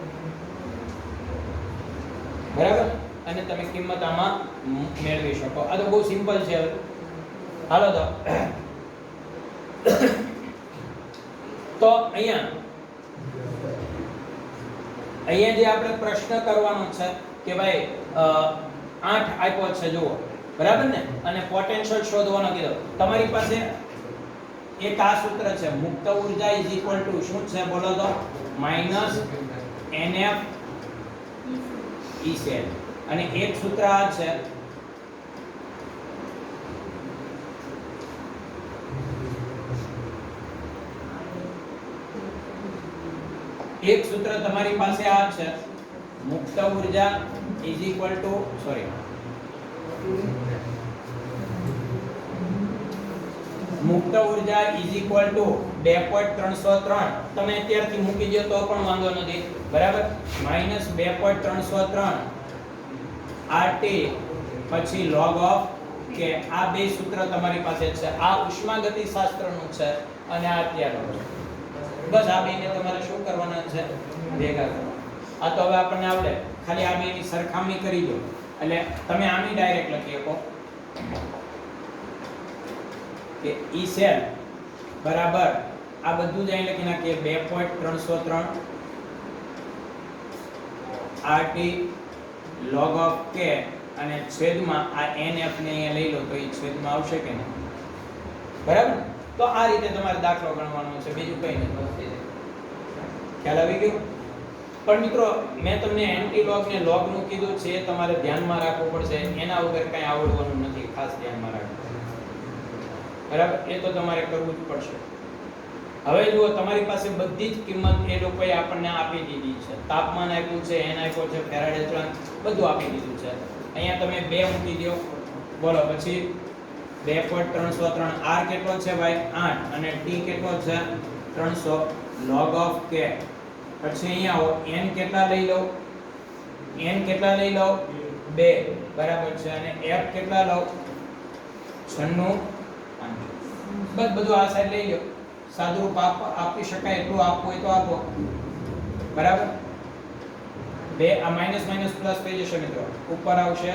બરાબર અને તમે કિંમત આમાં મેળવી શકો. આ તો બહુ સિમ્પલ છે. હવે હાલો તો અહીંયા જે આપણે પ્રશ્ન કરવાનો છે કે ભાઈ 8 આપ્યો છે જુઓ બરાબર ને અને પોટેન્શિયલ શોધવાનો કીધો. તમારી પાસે એક આ સૂત્ર છે મુક્ત ઊર્જા ઇઝ ઇક્વલ ટુ શું છે બોલો તો માઈનસ NF E સેલ અને એક સૂત્ર આ છે એક સૂત્ર તમારી પાસે આ છે મુક્ત ઊર્જા ઇઝ ઇક્વલ ટુ મુક્ત ઊર્જા ઇઝ ઇક્વલ ટુ 2.303 તમે અત્યારથી મૂકી દો તો પણ વાંધો નથી બરાબર માઈનસ 2.303 RT પછી log of કે આ બે સૂત્ર તમારી પાસે છે. આ ઉષ્માગતિશાસ્ત્રનું છે અને આ અત્યારનું છે. બસ આ બેને તમારે શું કરવાના છે ભેગા કરવા. આ તો હવે આપણને આવડે. ખાલી આ બેની સરખામણી કરી દો એટલે તમે આની ડાયરેક્ટ લખી શકો કે E સેલ બરાબર આ બધું જ અહીં લખી નાખીએ 2.303 RT log of k અને છેદમાં આ NF ને અહીંયા લઈ લો તો એ છેદમાં આવશે કે નહીં બરાબર. તો આ રીતે તમારે દાખલો ગણવાનો છે બીજું કંઈ નથી. ખ્યાલ આવી ગયો. પણ મિત્રો મેં તમને એન્ટી લોગ ને લોગ નું કીધું છે તમારે ધ્યાનમાં રાખવું પડશે. એના વગર કંઈ આવડવાનું નથી. ખાસ ધ્યાનમાં રાખો બરાબર. એ તો તમારે કરવું જ પડશે. હવે જુઓ તમારી પાસે બધી જ કિંમત એ લોકોએ આપણને આપી દીધી છે. તાપમાન આપ્યું છે n આપ્યો છે ફેરાડે અચળાંક બધું આપી દીધું છે. અહીંયા તમે 2 મૂકી દો બોલો પછી 2.303 R કેટલો છે ભાઈ 8 અને T કેટલો છે 300 log of k પછી અહીંયા n કેટલા લઈ લો 2 બરાબર છે અને f કેટલા લો 96 બસ બધું આ સાઈડ લઈ લો. સાદુરૂપ આપી શકાય એટલું આપવું હોય તો આપો બરાબર. 2 આ માઈનસ માઈનસ પ્લસ થઈ જશે મિત્રો. ઉપર આવશે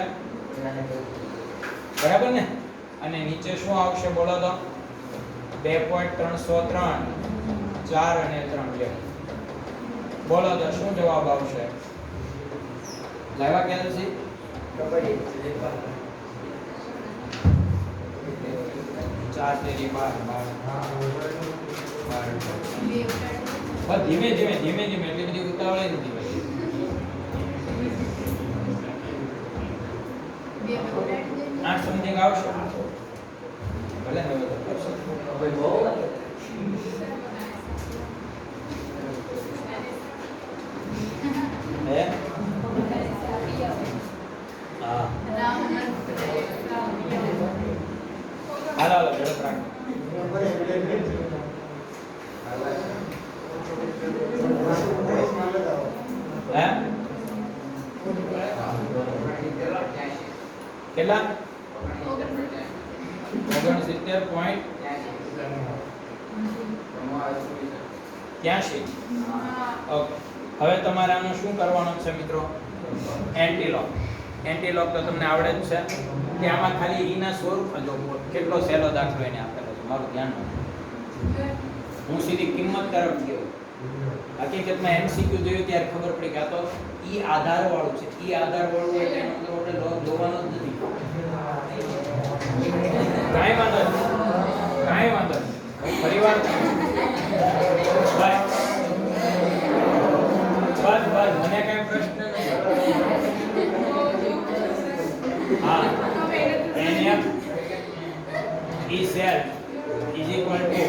બરાબર ને અને નીચે શું આવશે બોલો તો 2.303 4 અને 3 લે બોલો તો શું જવાબ આવશે લાવ્યા ક્યાં છે 4 તેરી 12 ધીમે ધીમે એટલી બધી ઉતાવળે નથી ભાઈ. 8 સમથિંગ આવશે ભલે હવે તો કરશે ભાઈ બહુ હે હા હાલો ઝડપ રાખો. હે કેટલા 69.83 ઓકે. હવે તમારે આનું શું કરવાનું છે મિત્રો એન્ટી લોક તો તમને આવડે જ છે કે આમાં ખાલી ઈ ના સ્વરૂપ જો કેટલો સહેલો દાખલો એને આપેલો છે મારું ધ્યાન રાખો. હું સીધી કિંમત તરફ ગયો. હકીકતમાં MCQ જોયું ત્યારે ખબર પડી કે આ તો ઈ આધાર વાળું છે. ઈ આધાર વાળું એટલે એનો મતલબ આપણે લોગ જોવાનો જ નથી. કાંઈ વાંધો નહીં ફરીવાર બસ મને કઈ પ્રશ્ન નથી. હા NF E cell is equal to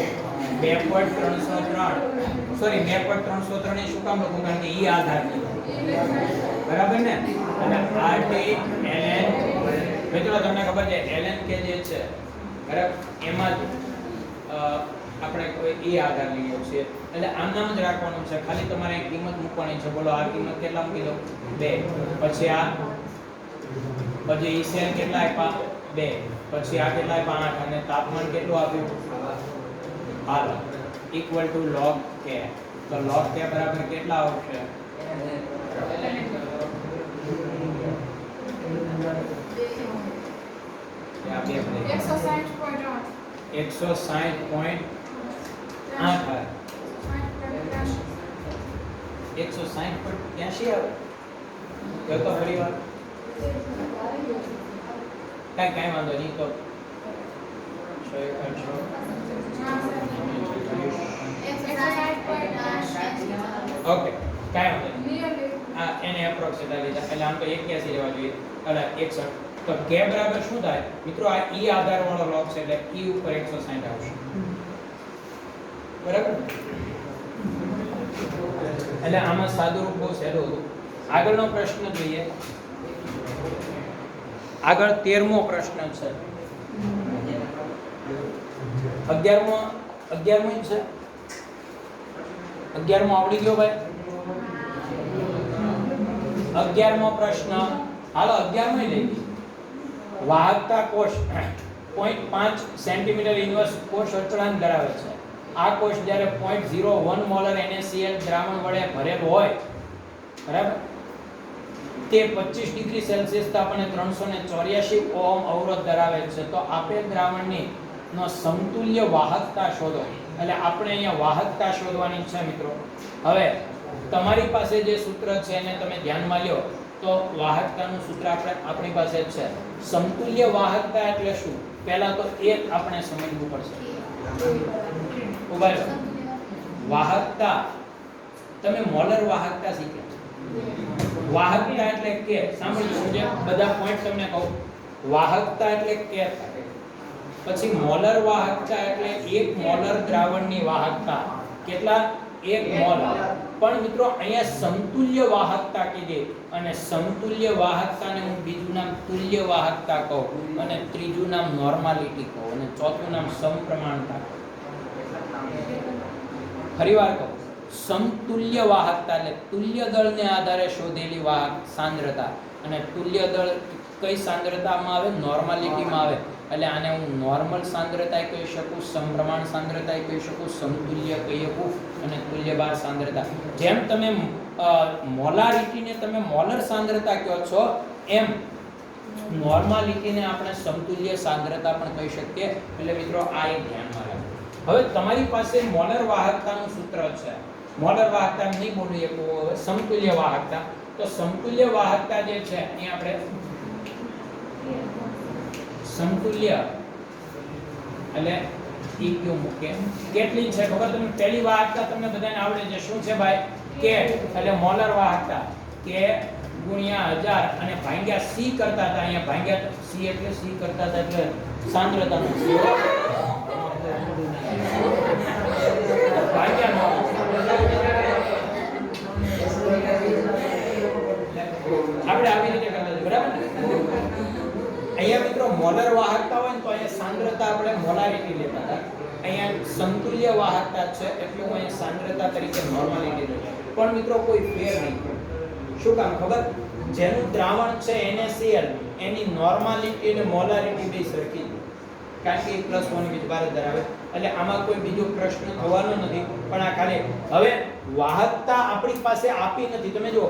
2.303 sorry 2.303 એ શું કામ લખું કારણ કે ઈ આધાર છે બરાબર ને અને RT ln મિત્રો તમને ખબર છે ln કે જે છે બરાબર એમાં આપણે કોઈ ઈ આધાર લઈએ છીએ એટલે આમ નામ જ રાખવાનું છે ખાલી તમારે કિંમત મૂકવાની છે બોલો આ કિંમત કેટલા મૂકી દો 2 પછી આ પછી ઈસેલ કેટલા આપ્યા 2 પછી આ કેટલા આપ્યા 8 અને તાપમાન કેટલું આપ્યું હાલ ઇક્વલ ટુ log k તો log k બરાબર કેટલા આવશે આ બે 160.8 160 પર 80 આવે જો તો ફરી વાર કઈ વાંધો નહીં તો ઓકે કઈ વાંધો નહીં આ એને એપ્રોક્સિમેટ લીધા એટલે આમ તો 81 લેવા જોઈએ એટલે 61 તો k બરાબર શું થાય મિત્રો આ e આધાર વાળો લોગ છે એટલે e ઉપર 160 આવશે બરાબર એટલે આમાં સાદું રૂપ બહુ સહેલું હતું આગળનો પ્રશ્ન જોઈએ આગળ 13મો પ્રશ્ન છે 11મો છે 11મો આવડી ગયો ભાઈ 11મો પ્રશ્ન હાલો 11મો લઈ લઈએ વાહકતા કોષ 0.5 સેન્ટીમીટર ઇન્વર્સ કોષ અચળાંક ધરાવે છે આ કોષ જ્યારે 0.01 મોલર NaCl દ્રાવણ વડે ભરેલ હોય બરાબર તે 25 ડિગ્રી સેલ્સિયસ તાપમાને 384 ઓહમ અવરોધ ધરાવે છે તો આપેલ દ્રાવણની નો સમતુલ્ય વાહકતા શોધો એટલે આપણે અહીંયા વાહકતા શોધવાની છે મિત્રો હવે તમારી પાસે જે સૂત્ર છે એને તમે ધ્યાનમાં લ્યો તો વાહકતાનું સૂત્ર આપણી પાસે છે સમતુલ્ય વાહકતા એટલે શું પહેલા તો એક આપણે સમજવું પડશે ઉભા રહો વાહકતા તમે મોલર વાહકતા શીખ્યા વાહકતા એટલે કે સાંભળજો જે બધા પોઈન્ટ તમને કહું વાહકતા એટલે કે પછી મોલર વાહકતા એટલે 1 મોલર દ્રાવણની વાહકતા કેટલા 1 મોલ પણ મિત્રો અહીંયા સમતુલ્ય વાહકતા કીધી અને સમતુલ્ય વાહકતાને હું બીજું નામ તુલ્ય વાહકતા કહું અને ત્રીજું નામ નોર્માલિટી કહું અને ચોથું નામ સમપ્રમાણતા ફરીવાર કહું સમતુલ્ય વાહકતા એટલે તુલ્ય દળને આધારે શોધેલી વાહક સાંદ્રતા અને તુલ્ય દળ કઈ સાંદ્રતામાં આવે નોર્માલિટીમાં આવે એટલે આને હું નોર્મલ સાંદ્રતા કહી શકું સમપ્રમાણ સાંદ્રતા કહી શકું સમતુલ્ય કહી શકું અને તુલ્યબાર સાંદ્રતા જેમ તમે મોલારિટીને તમે મોલર સાંદ્રતા કહો છો એમ નોર્માલિટીને આપણે સમતુલ્ય સાંદ્રતા પણ કહી શકીએ એટલે મિત્રો આ એક ધ્યાનમાં રાખો હવે તમારી પાસે મોલર વાહકતાનું સૂત્ર છે મોલર વાહકતા નહીં બોલું એક સમતુલ્ય વાહકતા તો સમતુલ્ય વાહકતા જે છે એ આપણે સમતુલ્ય એટલે EQ મૂકે કેટલી છે ખબર તમને પહેલી વાહકતા તમને બધાને આવડે છે શું છે ભાઈ કે એટલે મોલર વાહકતા કે ગુણ્યા 1000 અને ભાગ્યા C કરતા હતા અહીંયા ભાગ્યા C એટલે C કરતા હતા એટલે સાંદ્રતાનો ભાગ્યા આપણે આવી રીતે કરતા બરાબર અહીંયા મિત્રો મોલર વાહકતા હોય ને તો અહીંયા સાંદ્રતા આપણે મોલારિટી લેતા હતા અહીંયા સમતુલ્ય વાહકતા છે એટલે હું અહીંયા સાંદ્રતા તરીકે નોર્માલિટી લઉં પણ મિત્રો કોઈ ફેર નહીં શું કામ ખબર જેનું દ્રાવણ છે NaCl એની નોર્માલિટી અને મોલારિટી બે સરખી છે કારણ કે 1+1 વીજભાર ધરાવે એટલે આમાં કોઈ બીજો પ્રશ્ન થવાનો નથી પણ આ ખાલી હવે વાહકતા આપણી પાસે આપી નથી તમે જો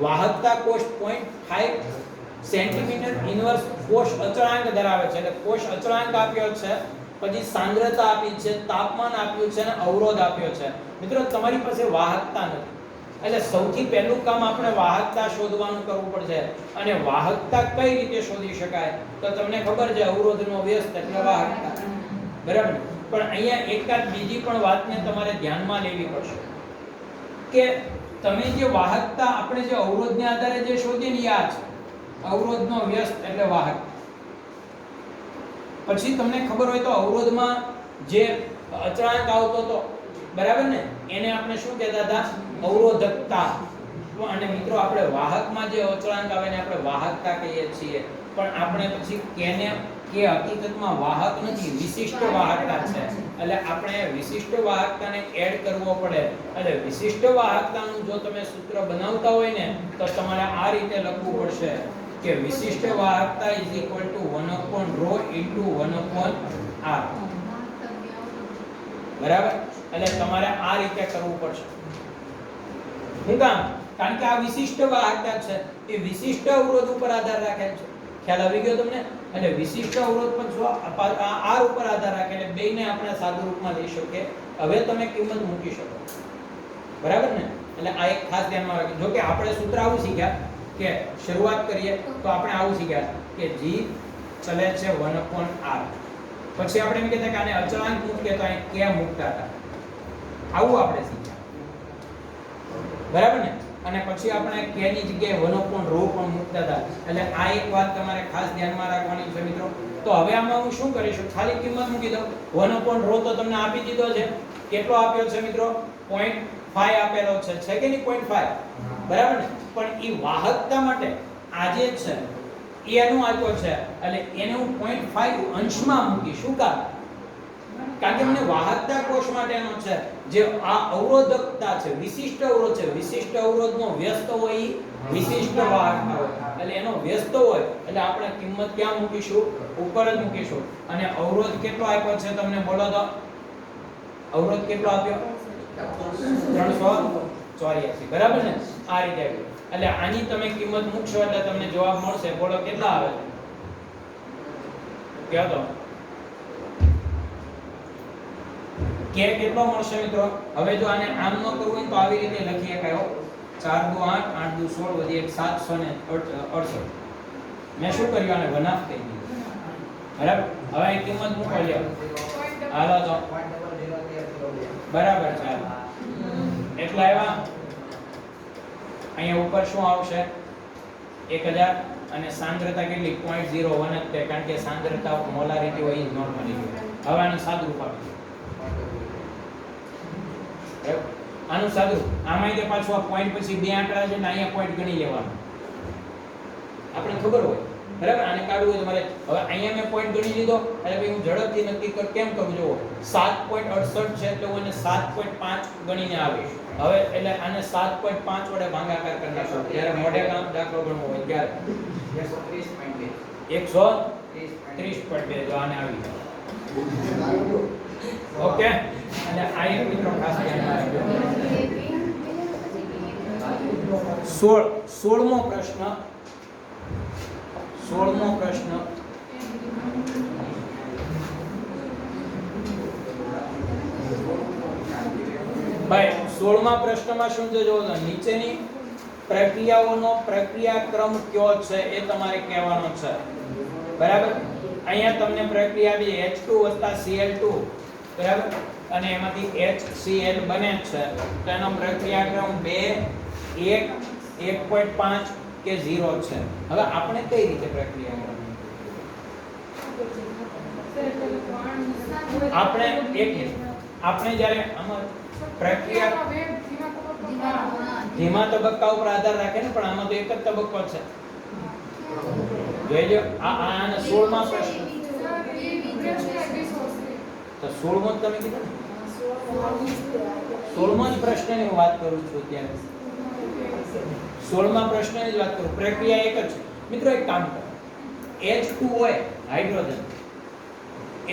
વાહકતા કોષ 0.5 સેન્ટીમીટર ઇન્વર્સ કોષ અચળાંક ધરાવે છે એટલે કોષ અચળાંક આપ્યો છે પછી સાંદ્રતા આપી છે તાપમાન આપ્યું છે અને અવરોધ આપ્યો છે મિત્રો તમારી પાસે વાહકતા નથી એટલે સૌથી પહેલું કામ આપણે વાહકતા શોધવાનું કરવું પડશે અને વાહકતા કઈ રીતે શોધી શકાય તો તમને ખબર છે અવરોધનો વ્યસ્ત એટલે વાહકતા બરાબર પણ અહીંયા એકાદ બીજી પણ વાતને તમારે ધ્યાનમાં લેવી પડશે કે તમે જે વાહકતા આપણે જે અવરોધને આધારે જે શોધીને યાદ છે અવરોધનો વ્યસ્ત એટલે વાહક પછી તમને ખબર હોય તો અવરોધમાં જે અચળાંક આવતો હતો બરાબર ને? એને આપણે શું કહેતા હતા? અવરોધકતા. અને મિત્રો આપણે વાહકમાં જે અચળાંક આવે ને આપણે વાહકતા કહીએ છીએ, પણ આપણે પછી કેને કે હકીકતમાં વાહક નથી, વિશિષ્ટ વાહકતા છે. એટલે આપણે વિશિષ્ટ વાહકતાને એડ કરવો પડે. એટલે વિશિષ્ટ વાહકતાનું જો તમે સૂત્ર બનાવતા હોય ને તો તમારે આ રીતે લખવું પડશે કે વિશિષ્ટ વાહકતા = 1/ρ * 1/r. બરાબર? એટલે તમારે આ રીતે કરવું પડશે. શું કામ? કારણ કે આ વિશિષ્ટ વાહકતા છે, એ વિશિષ્ટ અવરોધ ઉપર આધાર રાખે છે. ખ્યાલ આવી ગયો તમને? એટલે વિશિષ્ટ અવરોધ પર જો r ઉપર આધાર રાખે એટલે બેયને આપણે સાદુ રૂપમાં લઈ શકીએ. હવે તમે કિંમત મૂકી શકો. બરાબર ને? એટલે આ એક ખાસ ધ્યાનમાં રાખજો. જો કે આપણે સૂત્ર આવું શીખ્યા કે શરૂઆત કરીએ તો આપણે આવું શીખ્યા કે g ચલે છે 1/r. પછી આપણે એમ કહેતા કે આને અચળાંક મૂકીએ તો અહીં k મૂકતા હતા. આવું આપણે શીખ્યા. બરાબર ને? અને પછી આપણે k ની જગ્યાએ 1/ρ પણ મૂકતા હતા. એટલે આ એક વાત તમારે ખાસ ધ્યાનમાં રાખવાની છે મિત્રો. તો હવે આમાં હું શું કરીશું? ખાલી કિંમત મૂકી દઉં. 1/ρ તો તમને આપી દીધો છે. કેટલો આપ્યો છે મિત્રો? 0.5 આપેલો છે. છે કે નહીં? 0.5. બરાબર ને? પણ ઈ વાહકતા માટે આ જે છે એનું આપ્યો છે. એટલે એને હું 0.5 અંશમાં મૂકી. શું કામ? કારણ કે મને વાહકતા કોષ માટેનો છે. જે આ અવરોધકતા છે, વિશિષ્ટ અવરોધ છે. વિશિષ્ટ અવરોધનો વ્યસ્ત હોય ઈ વિશિષ્ટ વાહકતા હોય. એટલે એનો વ્યસ્ત હોય એટલે આપણે કિંમત ક્યાં મૂકીશું? ઉપર જ મૂકીશું. અને અવરોધ કેટલો આપ્યો છે તમને બોલો તો? અવરોધ કેટલો આપ્યો? 384. બરાબર ને? આ રીતે આપ્યો. એટલે આની તમે કિંમત મૂકશો એટલે તમને જવાબ મળશે. બોલો કેટલા આવે છે? કહો તો. કે કેટલો મળશે મિત્રો? હવે જો આને આમ ન કરવું હોય તો આવી રીતે લખી શકાય. 4 × 8 = 8 × 16 વધી 768. મેં શું કર્યું? આને વનાફ કહી દીધું. બરાબર? હવે આ કિંમત મૂકો લ્યો. હાલો તો બરાબર છે. એટલા આવ્યા. અહીંયા ઉપર શું આવશે? 1000. અને સાંદ્રતા કેટલી? 0.01 જ છે, કારણ કે સાંદ્રતા મોલારિટી હોય ઈ નોર્મલી. હવે આનું સાદું રૂપ આપી. આનું સાદું આમાં કે પાછું આ પોઈન્ટ પછી બે આંકડા છે ને અહીંયા પોઈન્ટ ગણી લેવાનો. આપણે ખબર હોય. બરાબર? આને કાઢવું હોય તમારે. હવે અહીંયા મેં પોઈન્ટ ગણી લીધો એટલે ભાઈ હું ઝડપથી નક્કી કેમ કરું? જોવો 7.68 છે એટલે હું એને 7.5 ગણીને આવીશ. હવે એટલે આને 7.5 વડે ભાગાકાર કરી નાખો. જ્યારે મોઢે કામ દાખલો ગણવો હોય ત્યારે 130.2 જો આને આવી જાય. ઓકે? અને આ એક મિત્રો ખાસ ધ્યાનમાં રાખજો. 16મો પ્રશ્ન. 16મો પ્રશ્ન. ભાઈ 16મા પ્રશ્નમાં શું છે જોવો. નીચેની પ્રક્રિયાઓનો પ્રક્રિયાક્રમ કયો છે એ તમારે કહેવાનો છે. બરાબર? અહીંયા તમને પ્રક્રિયા આપી H2 + Cl2. બરાબર? અને એમાંથી HCl બને છે. તો એનો પ્રક્રિયાક્રમ 2 1 1.5 કે 0 છે. હવે આપણે કઈ રીતે પ્રક્રિયા કરવી? આપણે જ્યારે આમાં પ્રક્રિયા ધીમા તબક્કા ઉપર આધાર રાખે ને, પણ આમાં તો એક જ તબક્કો છે. જોઈજો આના 16મા પ્રશ્ન. તો 16મો તમે કીધું ને? 16મા જ પ્રશ્નની હું વાત કરું છું અત્યારે. 16મા પ્રશ્નની જ વાત કરું. પ્રક્રિયા એક જ છે મિત્રો. એક કામ કરો. H2 હોય હાઇડ્રોજન.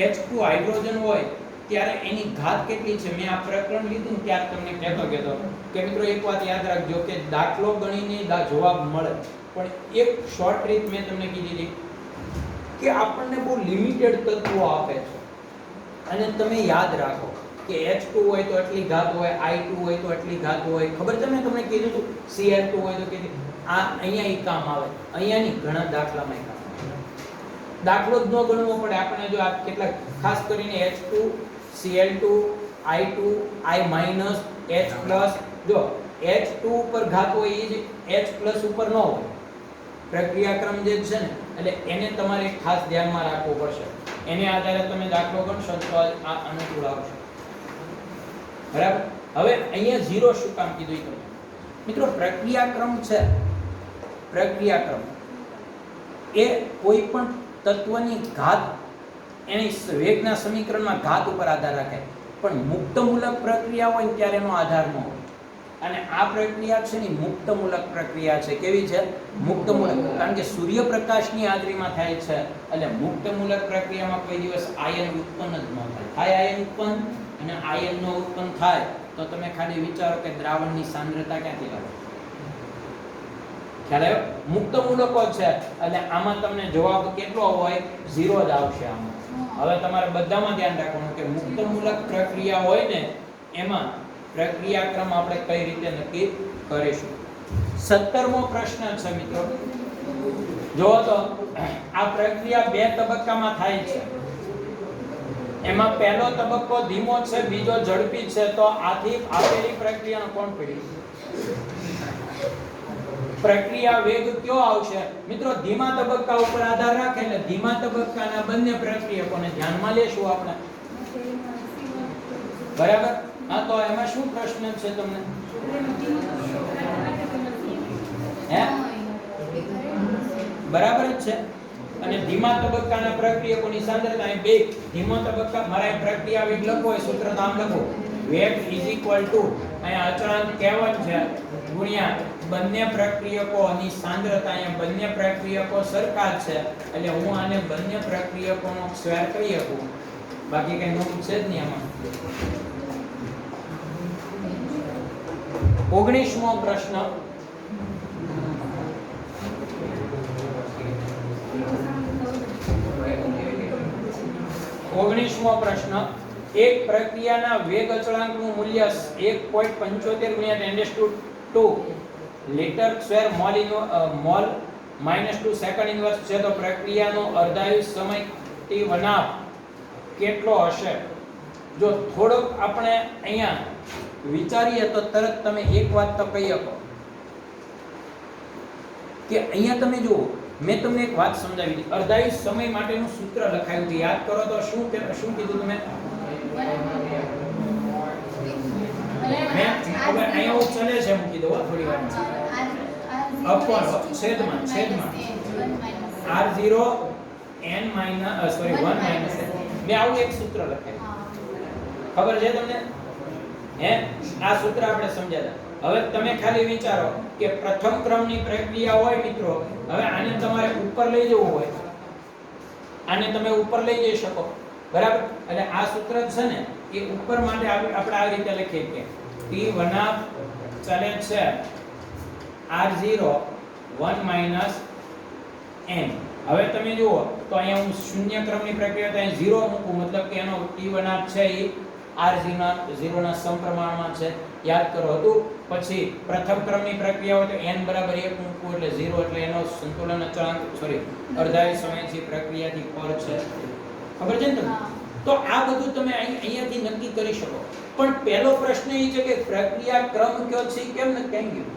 H2 હાઇડ્રોજન હોય ત્યારે એની ઘાત કેટલી છે? મેં આ પ્રકરણ લીધું ને ત્યારે તમને કહેતો કે મિત્રો એક વાત યાદ રાખજો કે દાખલો ગણીને જવાબ મળે, પણ એક શોર્ટ ટ્રીક મેં તમને કીધી હતી કે આપણને બહુ લિમિટેડ તત્વો આપે છે અને તમે યાદ રાખો કે H2 હોય તો એટલી ઘાત હોય, I2 હોય તો એટલી ઘાત હોય. ખબર છે? મેં તમને કીધું હતું Cl2 હોય તો કેટલી. આ અહીંયા ઈ કામ આવે, અહીંયાની ઘણા દાખલામાં કામ આવે. દાખલો જ ન ગણવો પડે આપણે. જો આ કેટલા ખાસ કરીને H2 Cl2 I2 I- H+. જો H2 ઉપર ઘાત હોય એ જ H+ ઉપર ન હોય. પ્રક્રિયાક્રમ જે છે ને એટલે એને તમારે ખાસ ધ્યાનમાં રાખવું પડશે. એને આધારે તમે દાખલો ગણશો તો આ અનુકૂળ આવશે. બરાબર. હવે અહીંયા 0 શું કામ કીધું એ તમને મિત્રો, પ્રક્રિયાક્રમ છે, પ્રક્રિયાક્રમ એ કોઈ પણ તત્વની ઘાત એની વેગના સમીકરણમાં ઘાત ઉપર આધાર રાખે, પણ મુક્તમૂલક પ્રક્રિયા હોય ને ત્યારે એનો આધાર ન હોય. અને આ પ્રક્રિયા છે ને મુક્તમૂલક પ્રક્રિયા છે. કેવી છે? મુક્તમૂલક. કારણ કે સૂર્યપ્રકાશની હાજરીમાં થાય છે એટલે મુક્તમૂલક પ્રક્રિયામાં કોઈ દિવસ આયન ઉત્પન્ન જ ન થાય. થાય આયન ઉત્પન્ન, અને આયન નો ઉત્પન્ન થાય તો તમે ખાલી વિચારો કે દ્રાવણની સાંદ્રતા ક્યાંથી લાવો. ખ્યાલ આવ્યો? મુક્તમૂલકો છે એટલે આમાં તમને જવાબ કેટલો હોય? 0 જ આવશે આમાં. હવે તમારે બધામાં ધ્યાન રાખવાનું કે મુક્તમૂલક પ્રક્રિયા હોય ને એમાં પ્રક્રિયાક્રમ આપણે કઈ રીતે નક્કી કરીશું. 17મો પ્રશ્ન છે મિત્રો. જો તો આ પ્રક્રિયા 2 તબક્કામાં થાય છે. એમાં પહેલો તબક્કો ધીમો છે, બીજો ઝડપી છે. તો આથી આપેલી પ્રક્રિયાનો કોણ પીડી? પ્રક્રિયા વેગ કયો આવશે મિત્રો? ધીમા તબક્કા ઉપર આધાર રાખે એટલે ધીમા તબક્કાના બંને પ્રક્રિયકોને ધ્યાનમાં લેશું આપણે. બરાબર. હા, તો એમાં શું પ્રશ્ન છે તમને? હે? બરાબર જ છે. અને ધીમા તબક્કાના પ્રક્રિયકોની સાંદ્રતા એ બે ધીમો તબક્કા મારા પ્રક્રિયા વેગ લખો હોય સૂત્ર તો આમ લખો. વેગ અહીંયા અચળાંક K1 છે ગુણ્યા બંને પ્રક્રિયકોની સાંદ્રતા. અહીંયા બંને પ્રક્રિયકો સરખા છે એટલે હું આને બંને પ્રક્રિયકોનો સ્ક્વેર કરી શકું. બાકી કઈ નવું છે જ નહીં આમાં. 19મો પ્રશ્ન. એક પ્રક્રિયાના વેગ અચળાંકનું મૂલ્ય 1.75 × 10⁻² litre square mall -2 second inverse છે. તો પ્રક્રિયાનો અર્ધાયુષ સમય t1 કેટલો હશે? જો થોડોક આપણે અહીંયા વિચારીએ તો તરત તમે એક વાત તો કહી શકો કે અહીંયા તમે જુઓ મેં તમને એક વાત સમજાવી દીધી. અર્ધાયુષ સમય માટેનું સૂત્ર લખાયું છે, યાદ કરો તો શું કીધું તમે? હવે અહીંયા ચલે છે મૂકી દો થોડી વાર. અપોન છેદમાં r0 n - 1 - મેં આવું એક સૂત્ર લખાયું. ખબર છે તમને? હે, આ સૂત્ર આપણે સમજ્યા. હવે તમે ખાલી વિચારો કે પ્રથમ ક્રમની પ્રક્રિયા હોય મિત્રો. હવે આને તમારે ઉપર લઈ જવું હોય, આને તમે ઉપર લઈ જઈ શકો. બરાબર. એટલે આ સૂત્ર છે ને એ ઉપર માટે આપણે આ રીતે લખીએ કે t1 ચલે છે r0 1 - n. હવે તમે જુઓ તો અહીંયા હું શૂન્ય ક્રમની પ્રક્રિયા તો અહીં 0 મૂકું, મતલબ કે એનો t1 છે એ r0 ના સમપ્રમાણમાં છે. યાદ કરો હતું. પછી પ્રથમ ક્રમની પ્રક્રિયા હોય તો n બરાબર 1 મૂકવું એટલે 0 એટલે એનો સંતુલન અચળાંક અર્ધાયુષ સમયથી પ્રક્રિયાથી પર છે. ખબર છે ને તમને? તો આ બધું તમે અહીંયાથી નક્કી કરી શકો. પણ પહેલો પ્રશ્ન એ છે કે પ્રક્રિયા ક્રમ કયો છે કેમ નક્કી ગયું?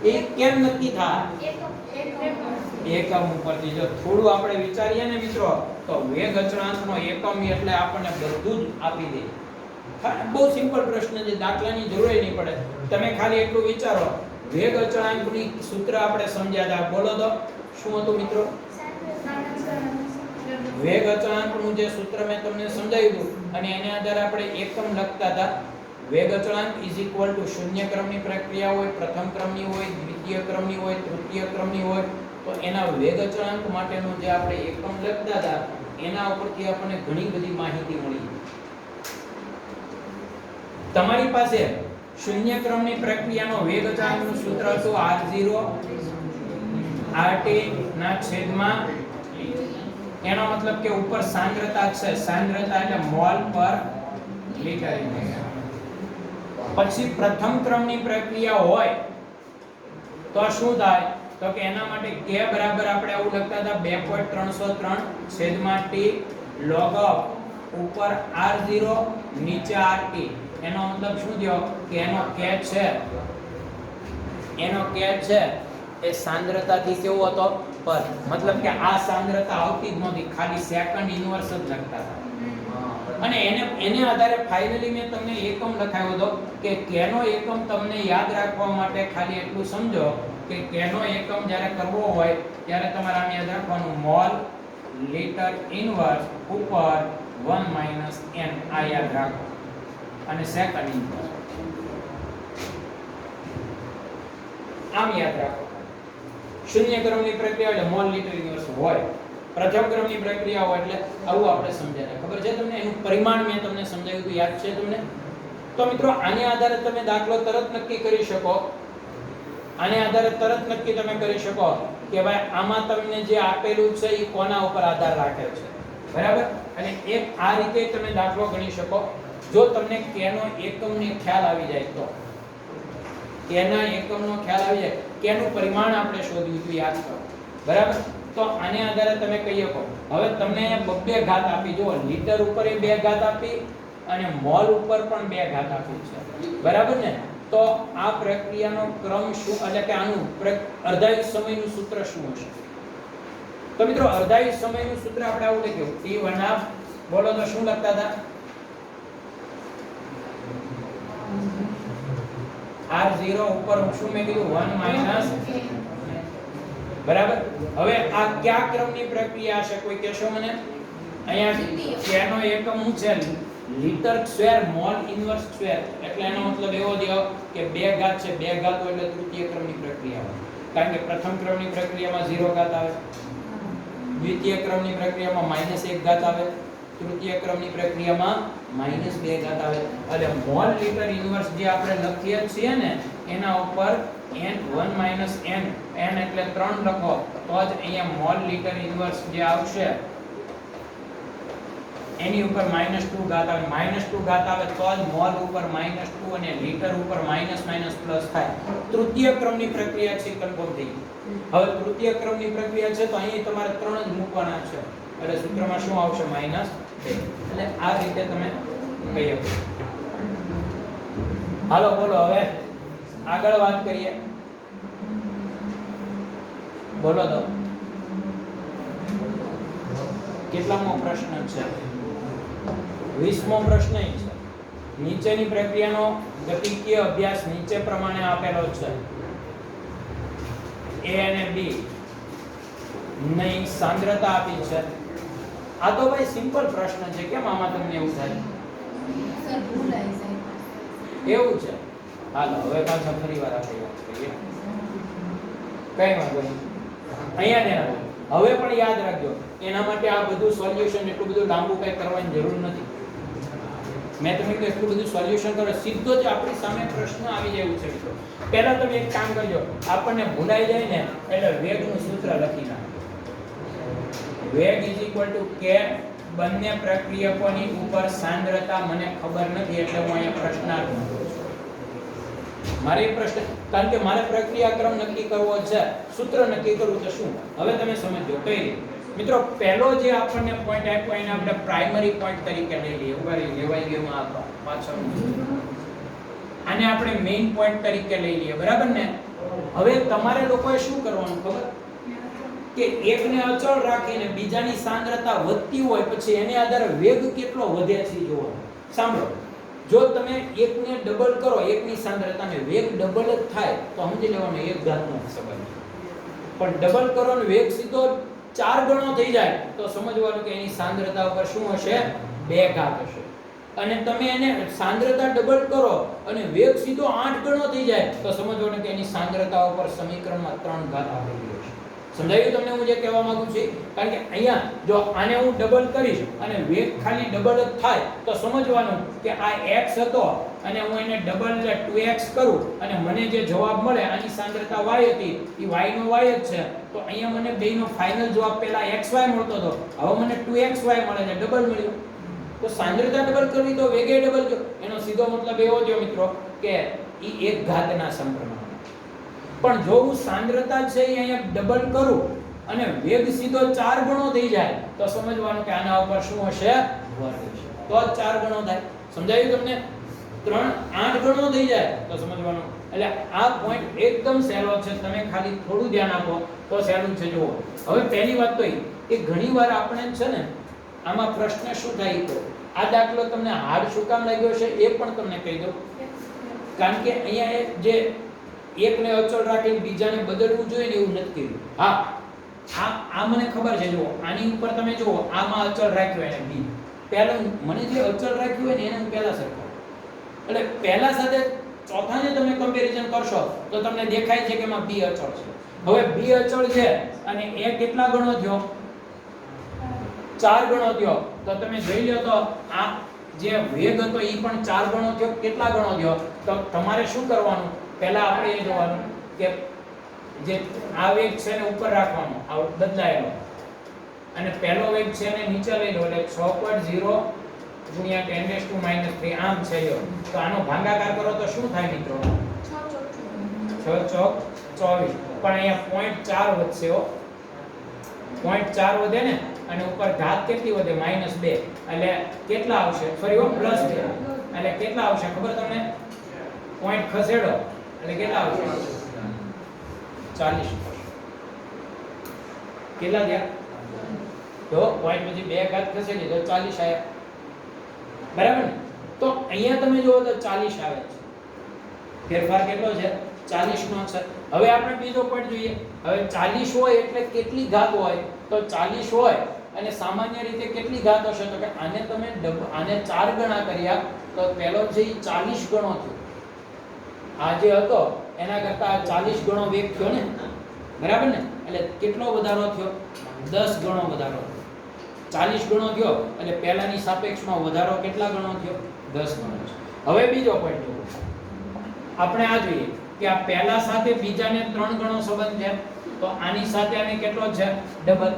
એ કેમ નક્કી થાય? એકમ ઉપરથી. જો થોડું આપણે વિચારીએ ને મિત્રો તો વેગ અચળાંકનો એકમ એટલે આપણને બધું જ આપી દે. બહુ સિમ્પલ પ્રશ્ન છે, દાખલાની જરૂર નહીં પડે. તમે ખાલી એટલું વિચારો. વેગ અચળાંકની સૂત્ર આપણે સમજ્યા હતા. બોલો તો શું હતું મિત્રો? વેગ અચળાંકનું જે સૂત્ર મેં તમને સમજાવ્યું હતું અને એના આધારે આપણે એકમ લખતા હતા. વેગ અચળાંક શૂન્ય ક્રમની પ્રક્રિયા હોય, પ્રથમ ક્રમની હોય, દ્વિતીય ક્રમની હોય, તૃતીય ક્રમની હોય તો એના વેગ અચળાંક માટેનું જે આપણે એકમ લખતા હતા એના ઉપરથી આપણને ઘણી બધી માહિતી મળી. તમારી પાસે શૂન્ય ક્રમની પ્રક્રિયાનો વેગ અચળાંકનું સૂત્ર હતું r0 RT ના છેદમાં એનો મતલબ કે ઉપર સાંદ્રતા છે, સાંદ્રતા એટલે મોલ પર લિટર. પછી પ્રથમ ક્રમની પ્રક્રિયા હોય તો શું થાય? તો કે એના માટે k બરાબર આપણે આવું લખતા હતા 2.303 છેદમાં t log ઉપર r0 નીચે rt. એનો મતલબ શું થયો કે એનો k છે એ સાંદ્રતાથી કેવો હતો? પર. મતલબ કે આ સાંદ્રતા આવતી જ નહોતી, ખાલી સેકન્ડ ઇન્વર્સ જ લખતા હતા. અને એને આધારે ફાઇનલી મેં તમને એકમ લખાવ્યો હતો કે k નો એકમ તમને યાદ રાખવા માટે ખાલી એટલું સમજો કે k નો એકમ જ્યારે કરવો હોય ત્યારે તમારે આમ યાદ રાખવાનું મોલ લિટર ઇનવર્સ ઉપર 1 - n આ યાદ રાખો અને સેકન્ડ ઇનવર્સ આમ યાદ રાખો. શૂન્ય ક્રમની પ્રક્રિયા એટલે મોલ લિટર ઇનવર્સ હોય. પ્રથમ ક્રમની પ્રક્રિયા હોય એટલે આવું આપણે સમજાય. ખબર છે તમને? એનું પરિમાણ મેં તમને સમજાવ્યું હતું, યાદ છે તમને? તો મિત્રો આને આધારે તમે દાખલો તરત નક્કી કરી શકો. આને આધારે તરત નક્કી તમે કરી શકો કે ભાઈ આમાં તમને જે આપેલું છે એ કોના ઉપર આધાર રાખે છે, બરાબર? અને એક આ રીતે તમે દાખલો ગણી શકો જો તમને k નો એકમનો ખ્યાલ આવી જાય તો. k ના એકમનો ખ્યાલ આવી જાય, k નું પરિમાણ આપણે શોધ્યું હતું, યાદ કરો, બરાબર? તો આને આધારે તમે કહી શકો. હવે તમને બે ઘાત આપી, જો લિટર ઉપર એ બે ઘાત આપી અને મોલ ઉપર પણ બે ઘાત આપી છે, બરાબર ને? તો આ પ્રક્રિયાનો ક્રમ શું, એટલે કે આનું અર્ધાયુષ સમયનું સૂત્ર શું હશે? તો મિત્રો અર્ધાયુષ સમયનું સૂત્ર આપણે આવું લખ્યું T1/2. બોલો તો શું લખતા હતા? R0 ઉપર શું મેં કીધું? 1 - બરાબર. હવે આ કયા ક્રમની પ્રક્રિયા છે કોઈ કહેશો મને? અહીંયા k નો એકમ શું છે? Litre square mall inverse square. એટલે એનો મતલબ એવો થયો કે બે ઘાત છે, બે ઘાત હોય એટલે તૃતીય ક્રમની પ્રક્રિયા હોય. કારણ કે પ્રથમ ક્રમની પ્રક્રિયામાં 0 ઘાત આવે, દ્વિતીય ક્રમની પ્રક્રિયામાં -1 ઘાત આવે, તૃતીય ક્રમની પ્રક્રિયામાં -2 ઘાત આવે. એટલે મોલ લિટર ઇનવર્સ જે આપણે લખીએ છીએ ને એના ઉપર n 1 - n એટલે 3 લખો તો જ અહીંયા મોલ લિટર ઇનવર્સ જે આવશે એની ઉપર -2 ઘાત આવે. -2 ઘાત આવે તો જ મોલ ઉપર -2 અને લિટર ઉપર -- થાય. તૃતીય ક્રમની પ્રક્રિયા છે, કન્ફર્મ થઈ ગઈ. હવે તૃતીય ક્રમની પ્રક્રિયા છે તો અહીં તમારે 3 જ મૂકવાના છે. એટલે સૂત્રમાં શું આવશે? -2. એટલે આ રીતે તમે કહી શકો. હાલો બોલો હવે આગળ વાત કરીએ. બોલો તો કેટલામો પ્રશ્ન છે? 20મો પ્રશ્ન છે. નીચેની પ્રક્રિયાનો ગતિકીય અભ્યાસ નીચે પ્રમાણે આપેલો છે. A અને B ની સાંદ્રતા આપી છે. આ તો ભાઈ સિમ્પલ પ્રશ્ન છે. કેમ આમાં તમને એવું થાય? સર ભૂલ આવી જાય. એવું છે. હાલો હવે પાછા ફરીવાર આપણે વાત કરીએ. કઈ વાંધો નહીં. અહીંયા ને હવે પણ યાદ રાખજો, એના માટે આ બધું સોલ્યુશન એટલું બધું લાંબુ કઈ કરવાની જરૂર નથી. મેં તમને કહ્યું એટલું બધું સોલ્યુશન કરો, સીધો જ આપણી સામે પ્રશ્ન આવી જાય એવું છે મિત્રો. પહેલા તમે એક કામ કરજો, આપણને ભૂલાઈ જાય ને એટલે વેગનું સૂત્ર લખી નાખો. વેગ = k બંને પ્રક્રિયકોની ઉપર સાંદ્રતા મને ખબર નથી એટલે હું અહીંયા પ્રશ્નાર્થ મૂકું છું. મારે પ્રશ્ન, કારણ કે મારે પ્રક્રિયા ક્રમ નક્કી કરવો છે, સૂત્ર નક્કી કરવું તો શું? હવે તમે સમજો કઈ રીતે. મિત્રો પહેલો જે આપણને પોઈન્ટ આપ્યો એને આપણે પ્રાઇમરી પોઈન્ટ તરીકે લઈ લઈએ. ઉગાડી લેવાઈ ગયો માં પાછળ. આને આપણે મેઇન પોઈન્ટ તરીકે લઈ લઈએ, બરાબર ને? હવે તમારે લોકોએ શું કરવાનું ખબર? કે એકને અચળ રાખીને બીજાની સાંદ્રતા વધતી હોય પછી એને આધારે વેગ કેટલો વધે છે જોવાનું. સાંભળો, જો તમે એકને ડબલ કરો, એકની સાંદ્રતાને વેગ ડબલ જ થાય તો સમજી લેવાનું એક ઘાતનો સંબંધ. પણ ડબલ કરો ને વેગ સીધો 4 ગણો થઈ જાય તો સમજવાનું કે એની સાંદ્રતા ઉપર શું હશે? 2 ઘાત હશે. અને તમે એને સાંદ્રતા ડબલ કરો અને વેગ સીધો 8 ગણો થઈ જાય તો સમજવાનું કે એની સાંદ્રતા ઉપર સમીકરણમાં 3 ઘાત આપેલી હશે. સમજાયું તમને હું જે કહેવા માંગુ છું? કારણ કે અહીંયા જો આને હું ડબલ કરીશ અને વેગ ખાલી ડબલ જ થાય તો સમજવાનું કે આ x હતો અને હું એને ડબલ એટલે 2x કરું અને મને જે જવાબ મળે આની સાંદ્રતા y હતી, એ y નો y જ છે. તો અહીંયા મને બેયનો ફાઇનલ જવાબ પહેલા xy મળતો હતો, હવે મને 2xy મળે છે, ડબલ મળ્યું. તો સાંદ્રતા ડબલ કરવી તો વેગે ડબલ જો. એનો સીધો મતલબ એવો થયો મિત્રો કે ઈ એક ઘાતના સમપ્રમાણ. પણ જો હું સાંદ્રતા છે એ અહીંયા ડબલ કરું અને વેગ સીધો 4 ગણો થઈ જાય તો સમજવાનું કે આના ઉપર શું હશે? વર્ગ હશે. તો 4 ગણો થાય. સમજાયું તમને? 8 ગણો થઈ જાય તો સમજવાનું. એટલે આ પોઈન્ટ એકદમ સહેલો છે, તમે ખાલી થોડું ધ્યાન આપો તો સહેલું છે. જુઓ હવે પહેલી વાત તો એ ઘણીવાર આપણે છે ને આમાં પ્રશ્ન શું થાય આ દાખલો તમને હાર્ડ શું કામ લાગ્યો છે એ પણ તમને કહી દઉં. કારણ કે અહીંયા એક જે એકને અચળ રાખીને બીજાને બદલવું જોઈએ ને એવું નથી કર્યું. હા, આ મને ખબર છે. જુઓ આની ઉપર તમે જુઓ, આમાં અચળ રાખ્યો એને બી. પહેલા મને જે અચળ રાખ્યું હોય ને એને હું પહેલા સરખાવું. એટલે પહેલા સાથે ચોથાને તમે કમ્પેરિઝન કરશો તો તમને દેખાય છે કે એમાં બી અચળ છે. હવે બી અચળ છે અને એ કેટલા ગણો થયો? 4 ગણો થયો. તો તમે જોઈ લો તો આ જે વેગ હતો એ પણ 4 ગણો થયો. કેટલા ગણો થયો? તો તમારે શું કરવાનું? પહેલા આપણે એ જોવાનું કે જે આ વેગ છે ને ઉપર રાખવાનો, આ બદલાયેલો, અને પહેલો વેગ છે ને નીચે લઈ લો. એટલે 6.0 ગુણ્યા 10⁻³ આમ છે. તો આનો ભાગાકાર કરો તો શું થાય મિત્રો? 6 ચોક 24. પણ અહીંયા 0.4 વધશે હો. 0.4 વધે ને, અને ઉપર ઘાત કેટલી વધે? -2. એટલે કેટલા આવશે? ફરી પ્લસ 2. એટલે કેટલા આવશે ખબર તમને? પોઈન્ટ ખસેડો એટલે કેટલા આવશે? 40. કેટલા થયા? તો પોઈન્ટ પછી 2 ઘાત ખસેડી તો 40 આવ્યા. બરાબર ને? તો અહીંયા તમે જુઓ તો 40 આવે છે. ફેરફાર કેટલો છે? 40 નો છે. હવે આપણે બીજો પોઈન્ટ જોઈએ. હવે 40 હોય એટલે કેટલી ઘાત હોય? તો 40 હોય અને સામાન્ય રીતે કેટલી ઘાત હશે? તો કે આને તમે આને 4 ગણા કર્યા તો પહેલો જે 40 ગણો થયો. આ જે હતો એના કરતા 40 ગણો વેગ થયો ને. બરાબર ને? એટલે કેટલો વધારો થયો? 10 ગણો વધારો. 40 ગણો થયો એટલે પહેલાની સાપેક્ષમાં વધારો કેટલા ગણો થયો? 10 ગણો. હવે બીજો પોઈન્ટ જુઓ. આપણે આ જોઈએ કે આ પહેલા સાથે બીજાને 3 ગણો સંબંધ છે. તો આની સાથે આને કેટલો છે? ડબલ.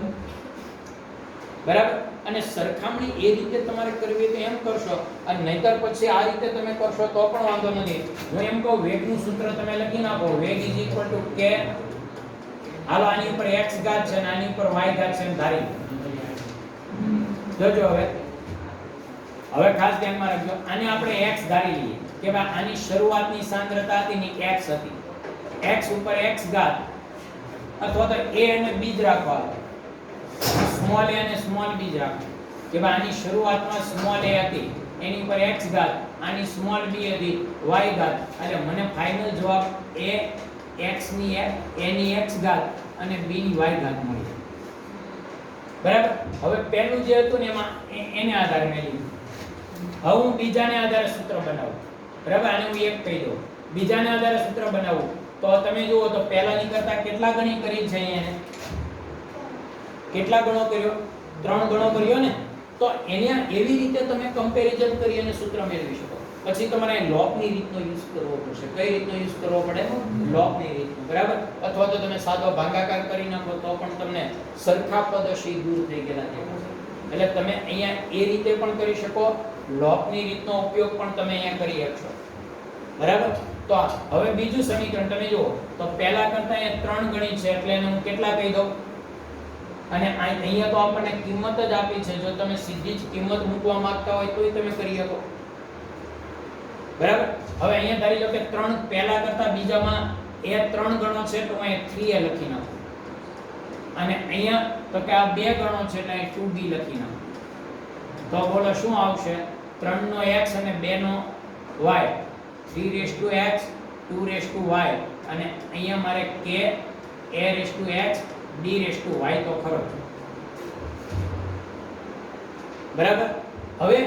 બરાબર? અને સરખામણી એ રીતે તમારે કરવી તો એમ કરશો, અને નહીતર પછી આ રીતે તમે કરશો તો પણ વાંધો નથી. હું એમ કહું વેગનું સૂત્ર તમે લખી નાખો. વેગ = k. હાલો આની ઉપર x ઘાત છે અને આની ઉપર y ઘાત છે એમ ધારી જોજો. હવે ખાસ ધ્યાનમાં રાખજો. આને આપણે x ધારી લઈએ કે ભાઈ આની શરૂઆતની સાંદ્રતા હતી ની x હતી. x ઉપર x ઘાત અથવા તો a અને b જ રાખવા. સ્મોલ a અને સ્મોલ b જ રાખો કે ભાઈ આની શરૂઆતમાં સ્મોલ a હતી, એની ઉપર x ઘાત, આની સ્મોલ b હતી y ઘાત. એટલે મને ફાઇનલ જવાબ a x ની a ની x ઘાત અને b ની y ઘાત મળી. બરાબર? હવે પહેલું જે હતું ને એમાં એને આધારે મેં લીધું. હવે હું બીજાને આધારે સૂત્ર બનાવું. બરાબર? આને હું એક કહી દઉં. બીજાને આધારે સૂત્ર બનાવું તો તમે જુઓ તો પહેલાની કરતા કેટલા ગણી કરી છે? એને કેટલા ગણો કર્યો? 3 ગણો કર્યો ને. તો એને એવી રીતે તમે કમ્પેરિઝન કરી અને સૂત્ર મેળવી શકો. પછી તમારે લોગની રીતનો યુઝ કરવો પડશે. કઈ રીતનો યુઝ કરવો પડે? લોગની રીતનો. બરાબર? અથવા તો તમે સાદો ભાગાકાર કરી નાખો તો પણ તમને સરખા પદ હશે દૂર થઈ ગયેલા દેખાશે. એટલે તમે અહીંયા એ રીતે પણ કરી શકો. લોગની રીતનો ઉપયોગ પણ તમે અહીંયા કરી શકશો. બરાબર? તો હવે બીજું સમીકરણ તમે જુઓ તો પહેલા કરતા અહીંયા 3 ગણી છે એટલે એને હું કેટલા કહી દઉં? અને અહીંયા તો આપણને કિંમત જ આપી છે. જો તમે સીધી જ કિંમત મૂકવા માંગતા હોય તોય તમે કરી શકો. બરાબર? હવે અહીંયા ધારી લો કે 3 પહેલા કરતા બીજામાં એ 3 ગણો છે તો હું 3a લખી નાખું. અને અહીંયા તો કે આ 2 ગણો છે એટલે 2b લખી નાખું. તો બોલો શું આવશે? 3 નો x અને 2 નો y. 3x 2y અને અહીંયા મારે k a(x) d(y) તો ખરો છે. બરાબર? હવે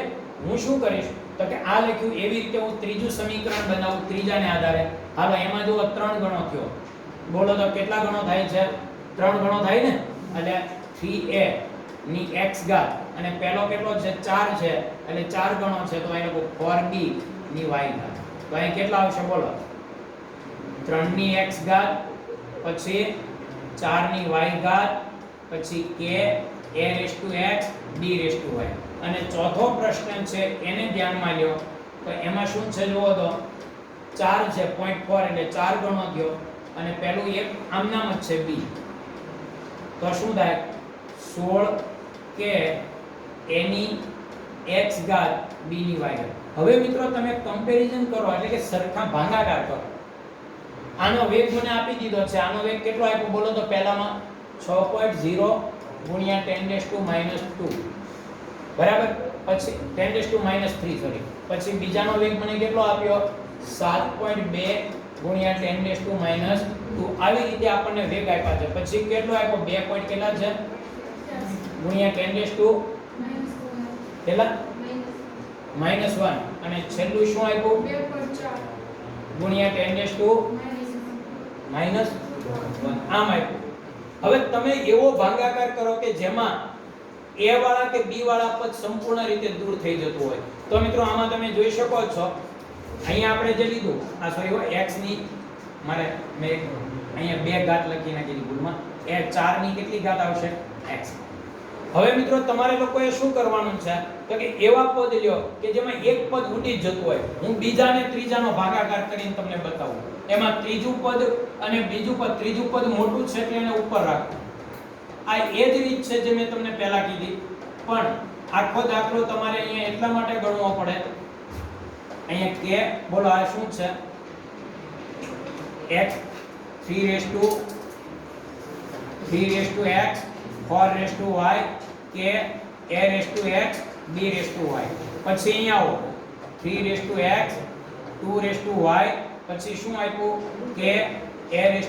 હું શું કરીશ તો કે આ લખ્યું એવી રીતે હું ત્રીજું સમીકરણ બનાવું ત્રીજાને આધારે. હાલો એમાં જુઓ 3 ગણો થયો. બોલો તો કેટલા ગણો થાય છે? 3 ગણો થાય ને. એટલે 3a ની x ઘાત અને પહેલો કેટલો છે? 4 છે એટલે 4 ગણો છે તો અહીં લખો 4b ની y ઘાત. તો અહીં કેટલા આવશે બોલો? 3 ની x ઘાત પછી 4 ની y ઘાત પછી k a(x) d(y). અને ચોથો પ્રશ્ન છે એને ધ્યાનમાં લ્યો તો એમાં શું છે જુઓ તો 4 છે 0.4 એટલે 4 ગણો થયો અને પહેલું એક આમ નામ જ છે b. તો શું થાય? 16 k a ની x ઘાત b ની y ઘાત. હવે મિત્રો તમે કમ્પેરિઝન કરો એટલે કે સરખા ભાગાકાર કરો. આનો વેગ મને આપી દીધો છે. આનો વેગ કેટલો આપ્યો બોલો તો? પહેલામાં 6.0 ગુણ્યા 10⁻². બરાબર? પછી 10⁻³ સોરી, પછી બીજાનો વેગ મને કેટલો આપ્યો 7.2 ગુણ્યા 10⁻². આવી રીતે આપણને વેગ આપ્યા છે. પછી કેટલો આપ્યો 2 પોઈન્ટ કેટલા છે ગુણ્યા 10⁻, કેટલા -1, અને છેલ્લું શું આપ્યું ગુણ્યા 10⁻⁻1 આમ આપ્યું. હવે તમે એવો ભાગાકાર કરો કે જેમાં a વાળા કે b વાળા પદ સંપૂર્ણ રીતે દૂર થઈ જતું હોય. તો મિત્રો આમાં તમે જોઈ શકો છો, અહીંયા આપણે જે લીધું આ સોરી x ની મારે મેં અહીંયા 2 ઘાત લખી નાખી ભૂલમાં, એ 4 ની કેટલી ઘાત આવશે x. હવે મિત્રો તમારે લોકોએ શું કરવાનું છે તો કે એવા પદ લ્યો કે જેમાં એક પદ ઉડી જતું હોય. હું બીજા ને ત્રીજાનો ભાગાકાર કરીને તમને બતાવું. એમાં ત્રીજું પદ અને બીજું પદ, ત્રીજું પદ મોટું છે એટલે એને ઉપર રાખો. આ એ જ રીત છે જે મેં તમને પહેલા કીધી, પણ આખો દાખલો તમારે અહીંયા એટલા માટે ગણવો પડે. અહીંયા કે બોલો આ શું છે x 3x 4y કે a(x) b(y). પછી અહીંયા આવો 3x 2y, પછી શું આપ્યું કે a(x)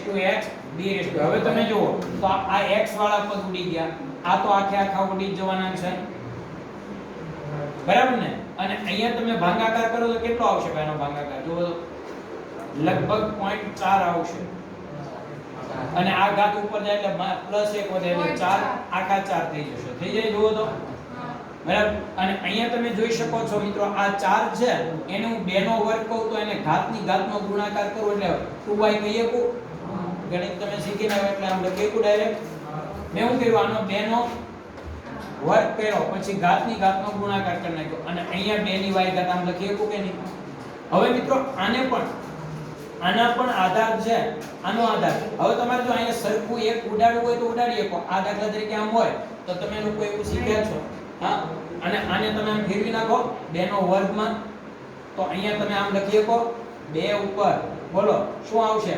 b(x). હવે તમે જુઓ તો આ x વાળા પદ ઉડી ગયા, આ તો આખા ઉડી જવાના છે, બરાબર ને? અને અહીંયા તમે ભાગાકાર કરો તો કેટલો આવશે એનો ભાગાકાર જુઓ તો લગભગ 0.4 આવશે, અને આ ઘાત ઉપર જાય એટલે +1 વધે એટલે 4 આખા 4 થઈ જશે. થઈ જાય જુઓ તો બરાબર. અને અહીંયા તમે જોઈ શકો છો મિત્રો આ 4 છે એને હું 2 નો વર્ગ કહું તો એને ઘાતની ઘાતનો ગુણાકાર કરું એટલે 2y કહીએ કો. ગણિત તમે શીખી ના એટલે આમ લખી કો ડાયરેક્ટ. મેં શું કર્યું આનો 2 નો વર્ગ કર્યો પછી ઘાતની ઘાતનો ગુણાકાર કરી નાખ્યો અને અહીંયા 2 ની y ઘાત આમ લખી કો કે નહીં. હવે મિત્રો આને પણ આના પણ આધાર છે, આનો આધાર. હવે તમારે જો અહીંયા સરખું એક ઉડાડવું હોય તો ઉડાડી શકો. આ દાખલા તરીકે આમ હોય તો તમે લોકો એવું શીખ્યા છો, હા. અને આને તમે આમ ફેરવી નાખો 2 નો વર્ગમાં તો અહીંયા તમે આમ લખી શકો 2 ઉપર બોલો શું આવશે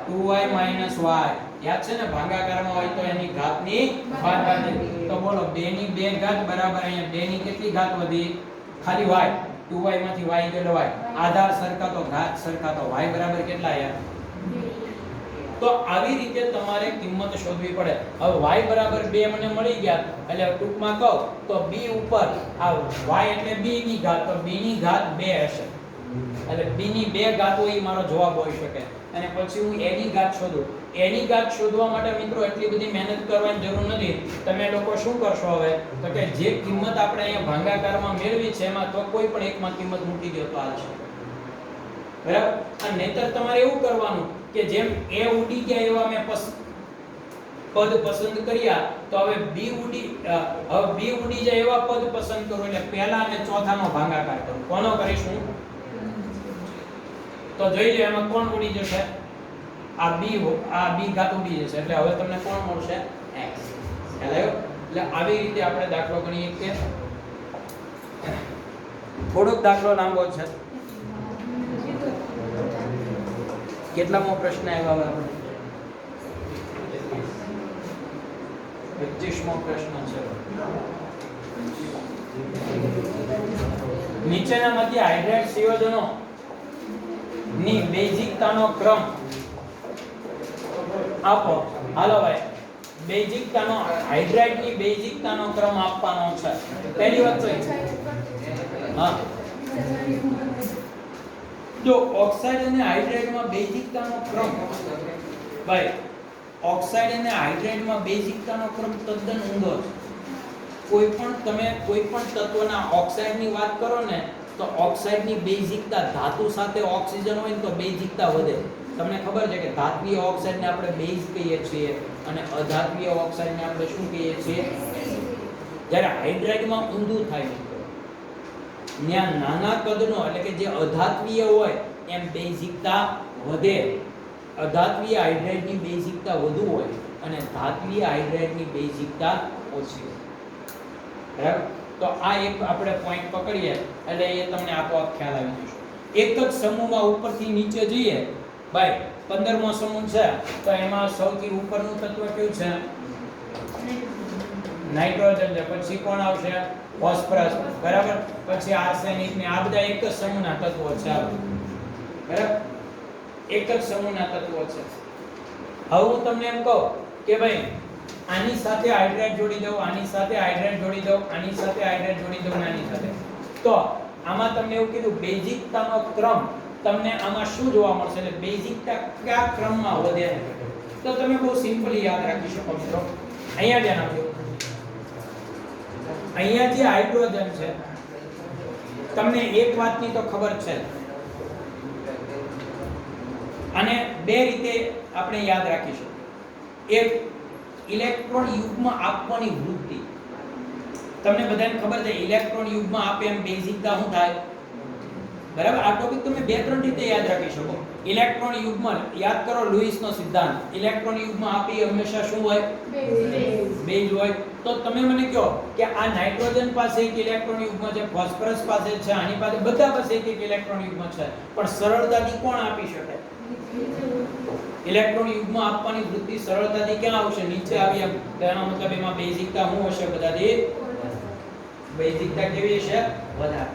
2y - y. યાદ છે ને ભાગાકારમાં હોય તો એની ઘાતની બાદબાકી. તો બોલો 2 ની 2 ઘાત બરાબર અહીંયા 2 ની કેટલી ઘાત વધી ખાલી y. 2y માંથી y ગયેલો y. આધાર સરખા તો ઘાત સરખા તો y બરાબર કેટલા યાર? તો આવી રીતે તમારે કિંમત શોધવી પડે. હવે y બરાબર 2 મને મળી ગયા એટલે ટૂંકમાં કહું તો b ઉપર આ y એટલે b ની ઘાત, તો b ની ઘાત 2 હશે એટલે b ની 2 ઘાત હોય એ મારો જવાબ હોઈ શકે. અને પછી હું a ની ઘાત શોધું. a ની ઘાત શોધવા માટે મિત્રો એટલી બધી મહેનત કરવાની જરૂર નથી. તમે લોકો શું કરશો હવે તો કે જે કિંમત આપણે અહીંયા ભાગાકારમાં મેળવી છે એમાં તો કોઈ પણ એકમાં કિંમત મૂકી દો તો હાલશે, બરાબર. અને નહીતર તમારે એવું કરવાનું કે જેમ a ઉડી ગયા એવા મેં પદ પસંદ કર્યા તો હવે b ઉડી જાય એવા પદ પસંદ કરો એટલે પહેલા અને ચોથાનો ભાગાકાર કરો. કોનો કરીશું તો જોઈ લો એમાં કોણ ઉડી જશે? આ b ઘાત ઉડી જશે એટલે હવે તમને કોણ મળશે? x. એટલે આવી રીતે આપણે દાખલો ગણીએ કે થોડોક દાખલો લાંબો છે. કેટલામો પ્રશ્ન આવ્યો હવે આપણે? 25મો પ્રશ્ન છે. નીચેનામાંથી હાઇડ્રાઇડ સંયોજનો ની બેઝિકતાનો ક્રમ આપો. હાલો ભાઈ, બેઝિકતાનો હાઇડ્રાઇડ ની બેઝિકતાનો ક્રમ આપવાનો છે. પહેલી વાત તો હા, જો ઓક્સાઇડ અને હાઇડ્રાઇડમાં બેઝિકતાનો ક્રમ ભાઈ, ઓક્સાઇડ અને હાઇડ્રાઇડમાં બેઝિકતાનો ક્રમ તદ્દન ઊંધો છે. કોઈ પણ તત્વના ઓક્સાઇડની વાત કરો ને તો ઓક્સાઇડની બેઝિકતા ધાતુ સાથે ઓક્સિજન હોય ને તો બેઝિકતા વધે. તમને ખબર છે કે ધાત્વીય ઓક્સાઇડને આપણે બેઝ કહીએ છીએ અને અધાત્વીય ઓક્સાઇડને આપણે શું કહીએ છીએ? જ્યારે હાઇડ્રાઇડમાં ઊંધું થાય છે. ત્યાં નાના કદનો એટલે કે જે અધાત્વીય હોય એમ બેઝિકતા વધે. અધાત્વીય હાઇડ્રાઇડની બેઝિકતા વધુ હોય અને ધાત્વીય હાઇડ્રાઇડની બેઝિકતા ઓછી હોય, બરાબર. તો આ એક આપણે પોઈન્ટ પકડીએ એટલે એ તમને આપોઆપ ખ્યાલ આવી જશે. એક જ સમૂહમાં ઉપરથી નીચે જઈએ ભાઈ, 15મો સમૂહ છે તો એમાં સૌથી ઉપરનું તત્વ કયું છે? નાઇટ્રોજન છે, પછી કોણ આવશે? ફોસ્ફરસ, બરાબર, પછી આર્સેનિક ને આ બધા એક જ સમૂહના તત્વો છે આ બધા. બરાબર, એક જ સમૂહના તત્વો છે. હવે હું તમને એમ કહું કે ભાઈ આની સાથે હાઇડ્રેટ જોડી દઉં, આની સાથે હાઇડ્રેટ જોડી દઉં, આની સાથે હાઇડ્રેટ જોડી દઉં, આની સાથે, તો આમાં તમને એવું કીધું બેઝિકતાનો ક્રમ તમને આમાં શું જોવા મળશે? એટલે બેઝિકતા કયા ક્રમમાં વધે તો તમે બહુ સિમ્પલી યાદ રાખી શકો મિત્રો. અહીંયા ધ્યાન આપજો. અહીંયા જે હાઇડ્રોજન છે તમને એક વાતની તો ખબર છે, અને બે રીતે આપણે યાદ રાખીશું. એક ઇલેક્ટ્રોન યુગ્મ આપવાની વૃત્તિ. તમને બધાને ખબર છે ઇલેક્ટ્રોન યુગ્મ આપે એમ બેઝિકતા શું થાય? બરાબર, આ ટોપિક તમે બે ત્રણ રીતે યાદ રાખી શકો. ઇલેક્ટ્રોન યુગ્મ યાદ કરો, લુઈસનો સિદ્ધાંત. ઇલેક્ટ્રોન યુગ્મ આપી હંમેશા શું હોય? બેઝ હોય. તો તમે મને કહો કે આ નાઇટ્રોજન પાસે એક ઇલેક્ટ્રોન યુગ્મ છે, ફોસ્ફરસ પાસે છે, આની પાસે, બધા પાસે એક ઇલેક્ટ્રોન યુગ્મ છે, પણ સરળતાથી કોણ આપી શકે? ઇલેક્ટ્રોન યુગ્મ આપવાની વૃત્તિ સરળતાથી ક્યાં આવશે? નીચે આવી. તો એનો મતલબ એમાં બેઝિકતા શું હશે? બધાથી બેઝિકતા કેવી હશે? વધારે.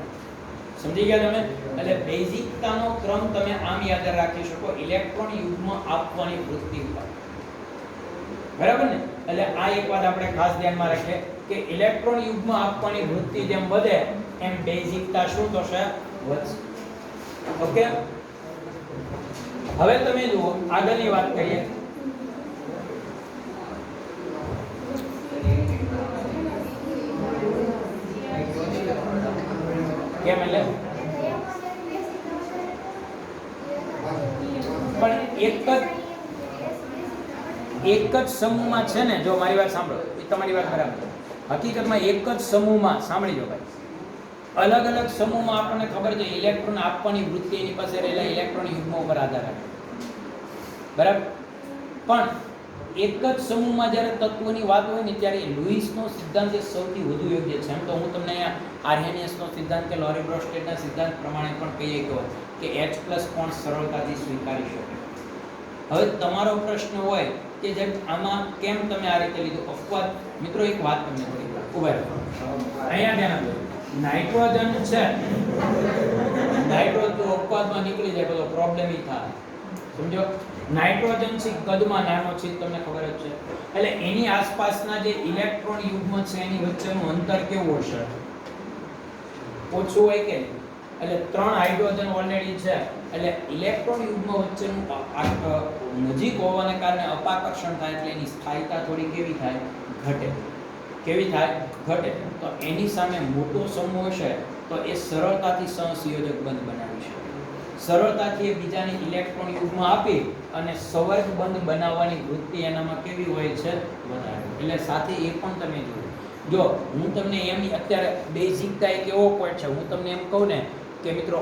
સમજી ગયા તમે? એટલે બેઝિકતાનો ક્રમ તમે આમ યાદ રાખી શકો, ઇલેક્ટ્રોન યુગ્મ આપવાની વૃત્તિ ઉપર. બરાબર ને? એટલે આ એક વાત આપણે ખાસ ધ્યાનમાં રાખીએ કે ઇલેક્ટ્રોન યુગ્મ આપવાની વૃત્તિ જેમ વધે એમ બેઝિકતા શું થશે? વધશે. ઓકે, હવે તમે જુઓ આગળની વાત કરીએ. કેમ? એટલે પણ એક જ સમૂહમાં છે ને, જો મારી વાત સાંભળો, તમારી વાત બરાબર. હકીકતમાં એક જ સમૂહમાં, સાંભળી લો ભાઈ, અલગ અલગ સમૂહમાં આપણને ખબર છે ઇલેક્ટ્રોન આપવાની વૃત્તિ એની પાસે રહેલા ઇલેક્ટ્રોન યુગ્મો ઉપર આધાર રાખે. બરાબર, પણ એક જ સમૂહમાં જ્યારે તત્વોની વાત હોય ને ત્યારે લુઈસનો સિદ્ધાંત એ સૌથી વધુ યોગ્ય છે. એમ તો હું તમને અહીંયા આર્હેનિયસનો સિદ્ધાંત કે લોરી બ્રોસ્ટેડના સિદ્ધાંત પ્રમાણે પણ કહીએ કે H+ કોણ સરળતાથી સ્વીકારી શકે. હવે તમારો પ્રશ્ન હોય કે જેમ આમાં કેમ તમે આ રીતે લીધું? અપવાદ મિત્રો, એક વાત તમને થોડી ઉભા રહો, અહીંયા ધ્યાન આપજો. નાઇટ્રોજન છે, નાઇટ્રોજન અપવાદમાં નીકળી જાય બધો પ્રોબ્લેમ ઈ થાય. સમજો, નાઇટ્રોજન છે કદમાં નાનો છે, તમને ખબર જ છે. એટલે એની આસપાસના જે ઇલેક્ટ્રોન યુગ્મ છે એની વચ્ચેનું અંતર કેવું હશે? ઓછું હોય કે નહીં? એટલે 3 હાઇડ્રોજન ઓલરેડી છે, એટલે ઇલેક્ટ્રોન યુગ્મ વચ્ચેનું નજીક હોવાને કારણે અપાકર્ષણ થાય, એટલે એની સ્થાયીતા થોડી કેવી થાય? ઘટે. કેવી થાય? ઘટે. તો એની સામે મોટો સમૂહ હશે તો એ સરળતાથી સહસંયોજક બંધ બનાવી શકે. સરળતાથી એ બીજાને ઇલેક્ટ્રોન યુગ્મ આપી અને સંવર્ગ બંધ બનાવવાની વૃત્તિ એનામાં કેવી હોય છે? વધારે. એટલે સાથે એ પણ તમે જો હું તમને એમ અત્યારે બેઝિકતા એક એવો પોઈન્ટ છે, હું તમને એમ કહું ને કે મિત્રો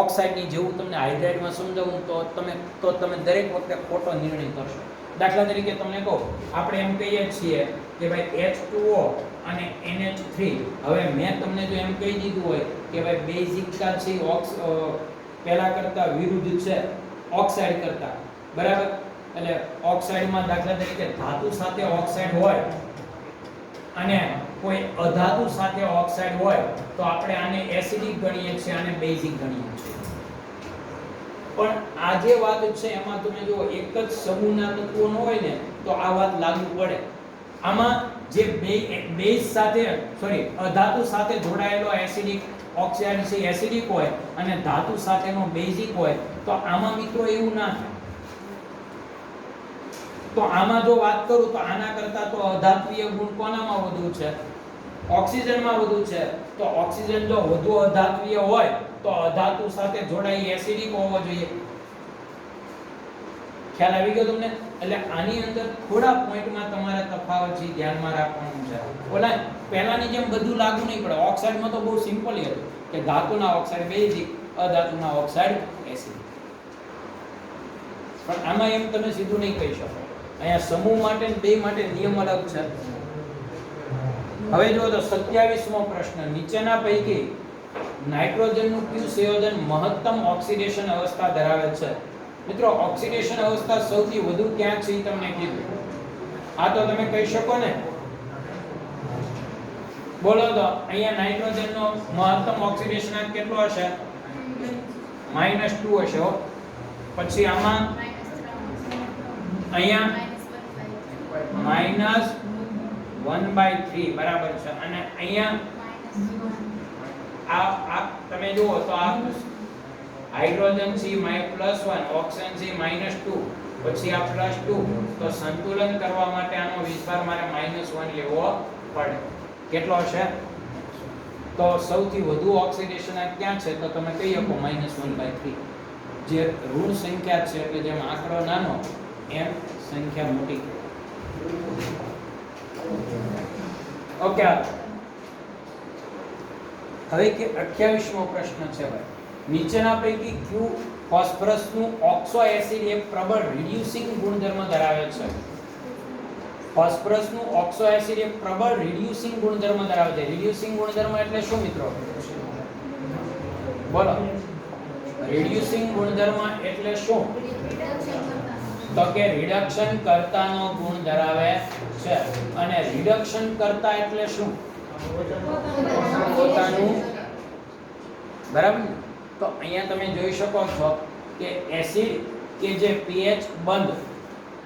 ઓક્સાઇડની જેવું તમને હાઇડ્રાઇડમાં સમજાવું તો તમે દરેક વખતે ખોટો નિર્ણય કરશો. દાખલા તરીકે તમને કહું, આપણે એમ કહીએ છીએ કે ભાઈ H2O અને NH3. હવે મેં તમને જો એમ કહી દીધું હોય કે ભાઈ બેઝિકતા છે પહેલા કરતા વિરુદ્ધ છે ઓક્સાઇડ કરતા, બરાબર? એટલે ઓક્સાઇડમાં દાખલા તરીકે ધાતુ સાથે ઓક્સાઇડ હોય અને કોઈ અધાતુ સાથે ઓક્સાઇડ હોય તો આપણે આને એસિડિક ગણીએ છીએ, આને બેઝિક ગણીએ છીએ. પણ આ જે વાત છે એમાં તમે જો એક જ સમૂહના તત્વોનો હોય ને તો આ વાત લાગુ પડે. આમાં જે બેઝ સાથે અધાતુ સાથે જોડાયેલો એસિડિક ઓક્સાઇડ છે એસિડિક હોય અને ધાતુ સાથેનો બેઝિક હોય તો આમાં મિત્રો એવું ના થાય. તો આમાં જો વાત કરું તો આના કરતા તો અધાત્વીય ગુણ કોનામાં વધુ છે? ઓક્સિજનમાં વધુ છે. તો ઓક્સિજન જો વધુ અધાત્વીય હોય તો અધાતુ સાથે જોડાઈ એસિડિક હોવો જોઈએ. ખ્યાલ આવી ગયો તમને? એટલે આની અંદર થોડા પોઈન્ટમાં તમારે તફાવત છે ધ્યાનમાં રાખવાનું છે. ઓલા પહેલાની જેમ બધું લાગુ નહીં પડે. ઓક્સાઇડમાં તો બહુ સિમ્પલ હતું કે ધાતુના ઓક્સાઇડ બેઝિક, અધાતુના ઓક્સાઇડ એસિડિક. પણ આમાં એમ તમે સીધું નહીં કહી શકો. અહીંયા સમૂહ માટે બે માટે નિયમ અલગ છે. હવે જો તો 27મો પ્રશ્ન, નીચેના પૈકી નાઇટ્રોજનનું કયું સંયોજન મહત્તમ ઓક્સિડેશન અવસ્થા ધરાવે છે? મિત્રો ઓક્સિડેશન અવસ્થા સૌથી વધુ ક્યાં છે તમને કીધું. આ તો તમે કહી શકો ને બોલો તો અહીંયા નાઇટ્રોજનનો મહત્તમ ઓક્સિડેશન આંક કેટલો હશે? -2 હશે હો. પછી આમાં અહીંયા -1/3 બરાબર છે અને અહીંયા આ તમે જુઓ તો આ હાઇડ્રોજન છે +1 ઓક્સિજન છે -2 પછી આ +2 તો સંતુલન કરવા માટે આનો વીજભાર મારે -1 લેવો પડે. કેટલો હશે? તો સૌથી વધુ ઓક્સિડેશન આ ક્યાં છે? તો તમે કહી શકો -1/3. જે ઋણ સંખ્યા છે એટલે જેમ આંકડો નાનો એમ સંખ્યા મોટી. ઓકે, હવે કે 28મો પ્રશ્ન છે ભાઈ. નીચેના પૈકી કયું ફોસ્ફરસનું ઓક્સો એસિડ એક પ્રબળ રિડ્યુસિંગ ગુણધર્મ ધરાવે છે? ફોસ્ફરસનું ઓક્સો એસિડ એક પ્રબળ રિડ્યુસિંગ ગુણધર્મ ધરાવે છે. રિડ્યુસિંગ ગુણધર્મ એટલે શું મિત્રો? બોલો. રિડ્યુસિંગ ગુણધર્મ એટલે શું? તો કે રિડક્શન કર્તાનો ગુણ ધરાવે છે. અને રિડક્શન કર્તા એટલે શું? પોતાનું. બરાબર. તો અહીંયા તમે જોઈ શકો છો કે એસિડ કે જે pH બંધ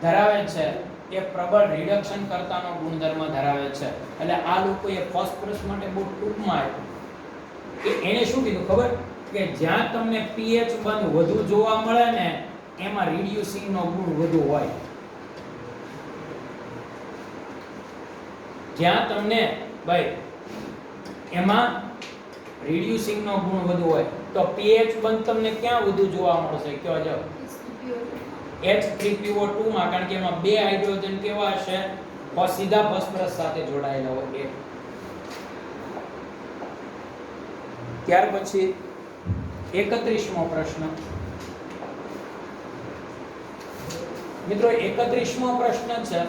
ધરાવે છે એ પ્રબળ રિડક્શન કર્તાનો ગુણધર્મ ધરાવે છે. એટલે આ લોકોએ ફોસ્ફરસ માટે બહુ ટૂંકમાં આપ્યું કે એને શું કીધું ખબર? કે જ્યાં તમને pH બંધ વધુ જોવા મળે ને એમાં રિડ્યુસિંગ નો ગુણ વધુ હોય. જ્યાં તમને ભાઈ એમાં રિડ્યુસિંગ નો ગુણ વધુ હોય તો pH બંધ તમને ક્યાં વધુ જોવા મળશે? કયો જો H3PO2 માં, કારણ કે એમાં બે હાઇડ્રોજન કેવા હશે? સીધા ફોસ્ફરસ સાથે જોડાયેલા હોય. ત્યાર પછી 31મો પ્રશ્ન. મિત્રો 31મો પ્રશ્ન છે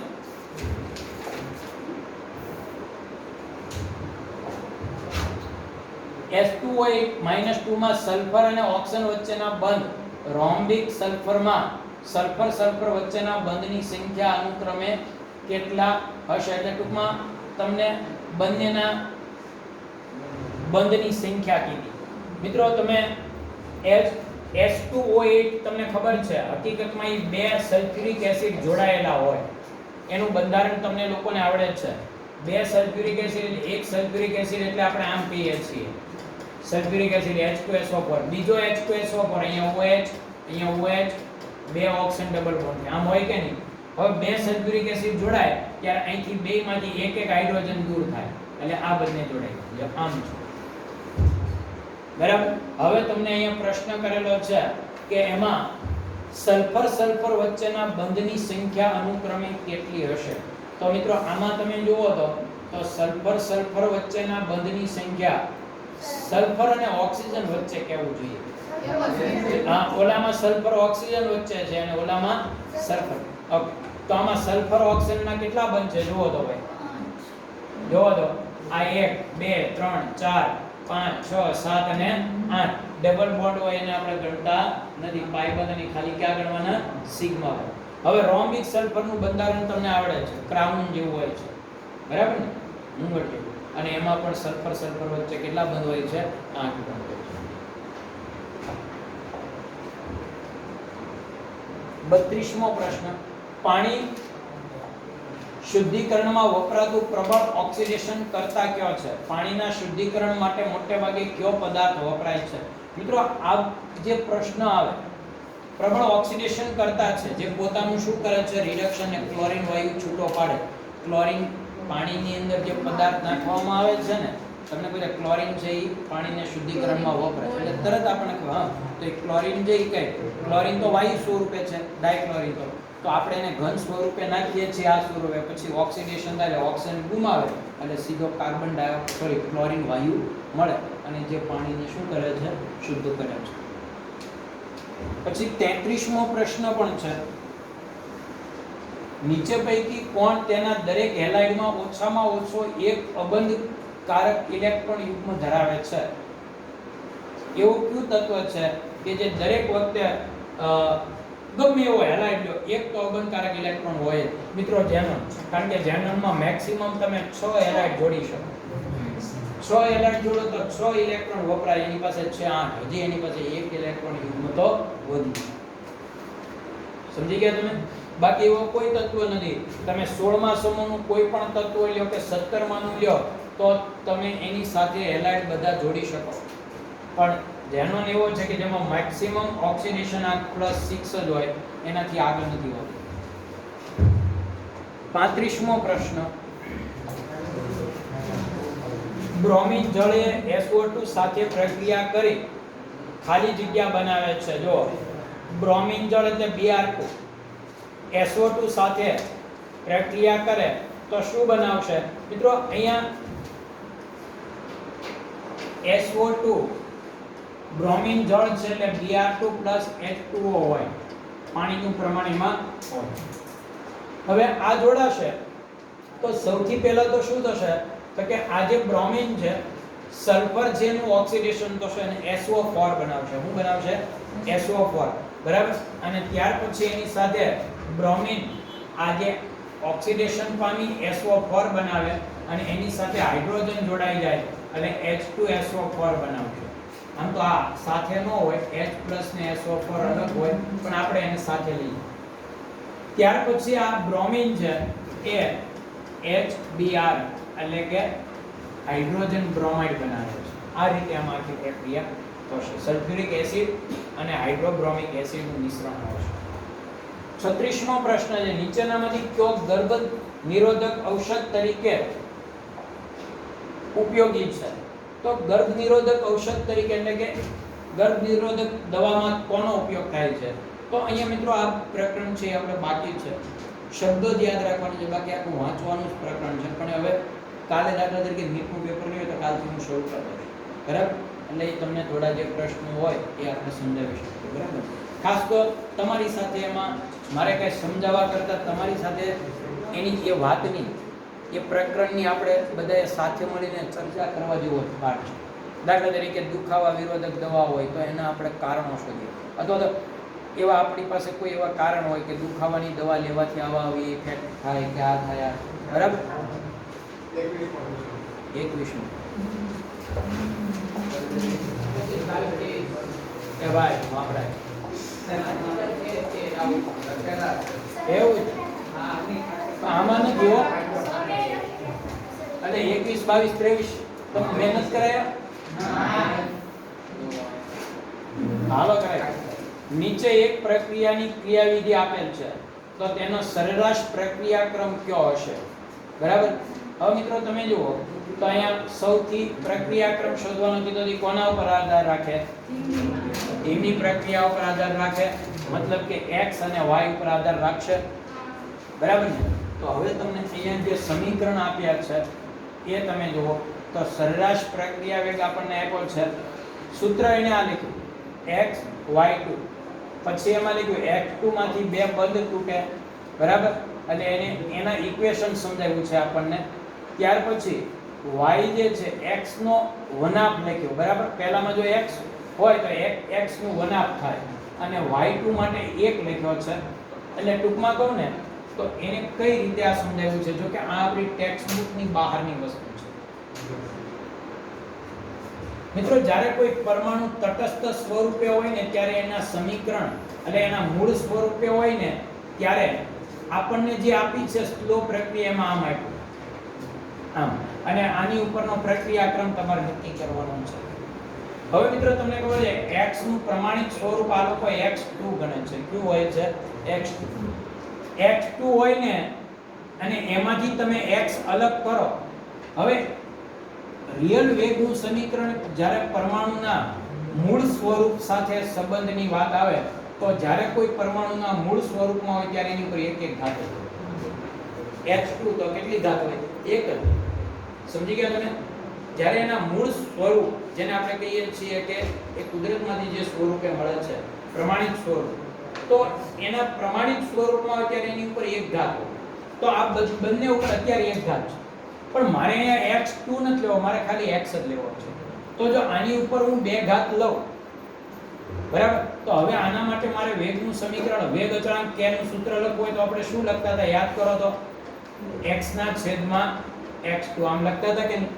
S2O8 -2 માં સલ્ફર અને ઓક્સિજન વચ્ચેના બંધ રોમ્બિક સલ્ફરમાં સલ્ફર વચ્ચેના બંધની સંખ્યા અનુક્રમે કેટલા હશે? એટલે ટૂંકમાં તમને બંનેના બંધની સંખ્યા કીધી. મિત્રો તમે S2O8 તમને ખબર છે હકીકતમાં એ બે સલ્ફ્યુરિક એસિડ જોડાયેલા હોય એનું બંધારણ તમને લોકોને આવડે છે. બે સલ્ફ્યુરિક એસિડ, એક સલ્ફ્યુરિક એસિડ એટલે આપણે આમ કહીએ છીએ સલ્ફ્યુરિક એસિડ H2SO4, બીજો H2SO4, અહીંયા OH, અહીંયા OH, બે ઓક્સિજન ડબલ બોન્ડ આમ હોય કે નહીં? હવે બે સલ્ફ્યુરિક એસિડ જોડાય ત્યારે અહીંથી બેમાંથી એક હાઇડ્રોજન દૂર થાય એટલે આ બંને જોડાય આમ છે. બરાબર. હવે તમને અહીંયા પ્રશ્ન કરેલો છે કે એમાં સલ્ફર વચ્ચેના બંધની સંખ્યા અનુક્રમે કેટલી હશે? તો મિત્રો આમાં તમે જુઓ તો સલ્ફર વચ્ચેના બંધની સંખ્યા સલ્ફર અને ઓક્સિજન વચ્ચે કેવું જોઈએ? હા, ઓલામાં સલ્ફર ઓક્સિજન વચ્ચે છે અને ઓલામાં સલ્ફર. ઓકે, તો આમાં સલ્ફર ઓક્સિજનના કેટલા બંધ છે? જુઓ તો ભાઈ, જુઓ તો આ 1 2 3 4 5 6 7 અને 8 ડબલ બોન્ડ હોય એને આપણે ગણતા નથી. પાઈ બધાની ખાલી ક્યાં ગણવાના? સિગ્મા. હવે રોમ્બિક સલ્ફરનું બંધારણ તમને આવડે છે, ક્રાઉન જેવું હોય છે. બરાબર ને? મુંગટ જેવું. અને એમાં પણ સલ્ફર વચ્ચે કેટલા બંધ હોય છે? 8 બંધ હોય છે. 32મો પ્રશ્ન. પાણી શુદ્ધિકરણમાં વપરાતું પ્રબળ ઓક્સિડેશન કરતા કયો છે? પાણીના શુદ્ધિકરણ માટે મોટે ભાગે કયો પદાર્થ વપરાય છે? મિત્રો આ જે પ્રશ્ન આવે પ્રબળ ઓક્સિડેશન કરતા છે જે પોતાનું શું કરે છે? રિડક્શન ને ક્લોરીન વાયુ છૂટો પાડે. ક્લોરીન પાણીની અંદર જે પદાર્થ નાખવામાં આવે છે ને, તમને કોઈ ક્લોરીન છે એ પાણીને શુદ્ધિકરણમાં વપરાય એટલે તરત આપણે હા તો એ ક્લોરીન જે કઈ ક્લોરીન તો વાયુ સ્વરૂપે છે, ડાયક્લોરીન તો આપણે એને ઘન સ્વરૂપે નાખીએ છીએ આ સ્વરૂપે, પછી ઓક્સિડેશન થાય ઓક્સિજન ગુમાવે એટલે સીધો કાર્બન ડાયોક્સાઇડ ક્લોરીન વાયુ મળે અને જે પાણીને શું કરે છે? શુદ્ધ કરે છે. પછી 33મો પ્રશ્ન પણ છે. નીચે પૈકી કોણ તેના દરેક હેલાઇડમાં ઓછામાં ઓછો એક અબંધકારક ઇલેક્ટ્રોન યુગ્મ ધરાવે છે? એવું કયું તત્વ છે કે જે દરેક વખતે ગમે એવો હેલાઇડ લો એક તો અબંધકારક ઇલેક્ટ્રોન હોય? મિત્રો ઝેનોન. કારણ કે ઝેનોનમાં મેક્સિમમ તમે 6 હેલાઇડ જોડી શકો. 6 હેલાઇડ જોડો તો 6 ઇલેક્ટ્રોન વપરાય, એની પાસે છે 8, હજી એની પાસે 1 ઇલેક્ટ્રોન યુગ્મ તો વધી. સમજી ગયા તમે? બાકી એવો કોઈ તત્વ નથી. તમે 16મા સમૂહનું કોઈ પણ તત્વ લ્યો કે 17માનું લ્યો તો તમે એની સાથે હેલાઇડ બધા જોડી શકો. પણ જેનો એવો છે કે જેમાં મેક્સિમમ ઓક્સિડેશન આ +6 જ હોય, એનાથી આગળ નથી હોતું. 35મો પ્રશ્ન. બ્રોમિન જળે SO2 સાથે પ્રક્રિયા કરી ખાલી જગ્યા બનાવે છે. જો બ્રોમિન જળ એટલે Br2 SO2 સાથે પ્રક્રિયા કરે તો શું બનાવશે? મિત્રો અહીંયા SO2 બ્રોમિન જળ છે એટલે Br2 H2O હોય, પાણીનું પ્રમાણ એમાં હોય. હવે આ જોડાશે તો સૌથી પહેલા તો શું થશે તો કે આ જે બ્રોમિન છે સલ્ફર જેનું ઓક્સિડેશન થશે અને SO4 બનાવશે. શું બનાવશે? SO4, બરાબર. અને ત્યાર પછી એની સાથે બ્રોમિન આ જે ઓક્સિડેશન પામી SO4 બનાવે અને એની સાથે હાઇડ્રોજન જોડાઈ જાય અને H2SO4 બનાવશે. આમ તો આ સાથે ન હોય, H+ ને SO4 અલગ હોય, પણ આપણે એને સાથે લઈએ. ત્યાર પછી આ બ્રોમિન છે એ HBr એટલે કે હાઇડ્રોજન બ્રોમાઇડ બનાવે છે. આ રીતે આમાં આખી પ્રક્રિયા થશે. સલ્ફ્યુરિક એસિડ અને હાઇડ્રોબ્રોમિક એસિડનું મિશ્રણ આવશે. 36મો પ્રશ્ન છે. નીચેનામાંથી કયો ગર્ભ નિરોધક ઔષધ તરીકે ઉપયોગી છે? તો ગર્ભ નિરોધક ઔષધ તરીકે એટલે કે ગર્ભ નિરોધક દવામાં કોનો ઉપયોગ થાય છે? તો અહીંયા મિત્રો આ પ્રકરણ છે આપણે બાકી છે, શબ્દો જ યાદ રાખવાનું છે, બાકી આખું વાંચવાનું જ પ્રકરણ છે. પણ હવે કાલે દાખલા તરીકે નીટનું પેપર લેવું તો કાલથી હું શરૂ કરતો છું, બરાબર. એટલે એ તમને થોડા જે પ્રશ્નો હોય એ આપણે સમજાવી શકીએ, બરાબર. ખાસ તો તમારી સાથે એમાં મારે કંઈ સમજાવવા કરતાં તમારી સાથે એની એ વાતની એ પ્રકરણની આપણે બધાએ સાથે મળીને ચર્ચા કરવા જેવો પાઠ છે. દાખલા તરીકે દુખાવા વિરોધક દવા હોય તો એના આપણે કારણો શોધીએ, અથવા તો એવા આપણી પાસે કોઈ એવા કારણ હોય કે દુખાવાની દવા લેવાથી આવા આવી ઇફેક્ટ થાય કે આ થાય, બરાબર. 21 એ ભાઈ વાપરાય એવું આમાં નથી હો. એટલે 21, 22, 23 તમે મહેનત કરાયા? હાલો કરાય. નીચે એક પ્રક્રિયાની ક્રિયાવિધિ આપેલ છે તો તેનો સરેરાશ પ્રક્રિયાક્રમ કયો હશે? બરાબર. હવે મિત્રો તમે જુઓ તો અહીંયા સૌથી પ્રક્રિયાક્રમ શોધવાનો કીધો તો કોના ઉપર આધાર રાખે? ધીમી પ્રક્રિયા ઉપર આધાર રાખે, મતલબ કે x અને y ઉપર આધાર રાખશે, બરાબર ને? તો હવે તમને અહીંયા જે સમીકરણ આપ્યા છે એ તમે જુઓ તો સરેરાશ પ્રક્રિયા વેગ આપણને આપ્યો છે. સૂત્ર એને આ લખ્યું x y2, પછી એમાં લખ્યું x2 માંથી બે પદ તૂટે, બરાબર. એટલે એના ઇક્વેશન સમજાવ્યું છે આપણને. ત્યાર પછી y જે છે x નો વનાપ લખ્યો, બરાબર. પહેલામાં જો x હોય તો x નું વનાપ થાય અને y2 માટે 1 લખ્યો છે. એટલે ટૂંકમાં કહું ને તો એને કઈ રીતે આ સમજાવ્યું છે? જો કે આ આપણી ટેક્સ્ટ બુક ની બહારની વસ્તુ છે. મિત્રો જ્યારે કોઈ પરમાણુ તટસ્થ સ્વરૂપે હોય ને ત્યારે એના સમીકરણ એટલે એના મૂળ સ્વરૂપે હોય ને ત્યારે આપણને જે આપી છે સ્લો પ્રક્રિયામાં આમ આપ્યું આમ, અને આની ઉપરનો પ્રક્રિયાક્રમ તમારે નક્કી કરવાનો છે. હવે મિત્રો તમને ખબર છે x નું પ્રમાણિત સ્વરૂપ આ લોકો x2 ગણે છે. શું હોય છે? x2. x2 હોય ને અને એમાંથી તમે x અલગ કરો. હવે રિયલ વેગનું સમીકરણ જ્યારે પરમાણુના મૂળ સ્વરૂપ સાથે સંબંધની વાત આવે તો જ્યારે કોઈ પરમાણુના મૂળ સ્વરૂપમાં હોય ત્યારે એની ઉપર એક એક ઘાત હોય. h2 તો કેટલી ઘાત હોય? એક જ. સમજી ગયા તમે? જ્યારે એના મૂળ સ્વરૂપ જેને આપણે કહીએ છીએ કે એ કુદરતમાંથી જે સ્વરૂપે મળે છે પ્રમાણિત સ્વરૂપ, તો એના પ્રમાણિત સ્વરૂપમાં હોય ત્યારે એની ઉપર એક ઘાત હોય. તો આ બંને ઉપર અત્યારે એક ઘાત છે, પણ મારે અહીંયા x2 નથી લેવો, મારે ખાલી x જ લેવો છે. તો જો આની ઉપર હું બે ઘાત લઉં, બરાબર, તો હવે આના માટે મારે વેગનું સમીકરણ વેગ અચળાંક k નું સૂત્ર લખવું હોય તો આપણે શું લખતા હતા? યાદ કરો તો x ના છેદમાં x2 આમ લખતા હતા કે નહીં?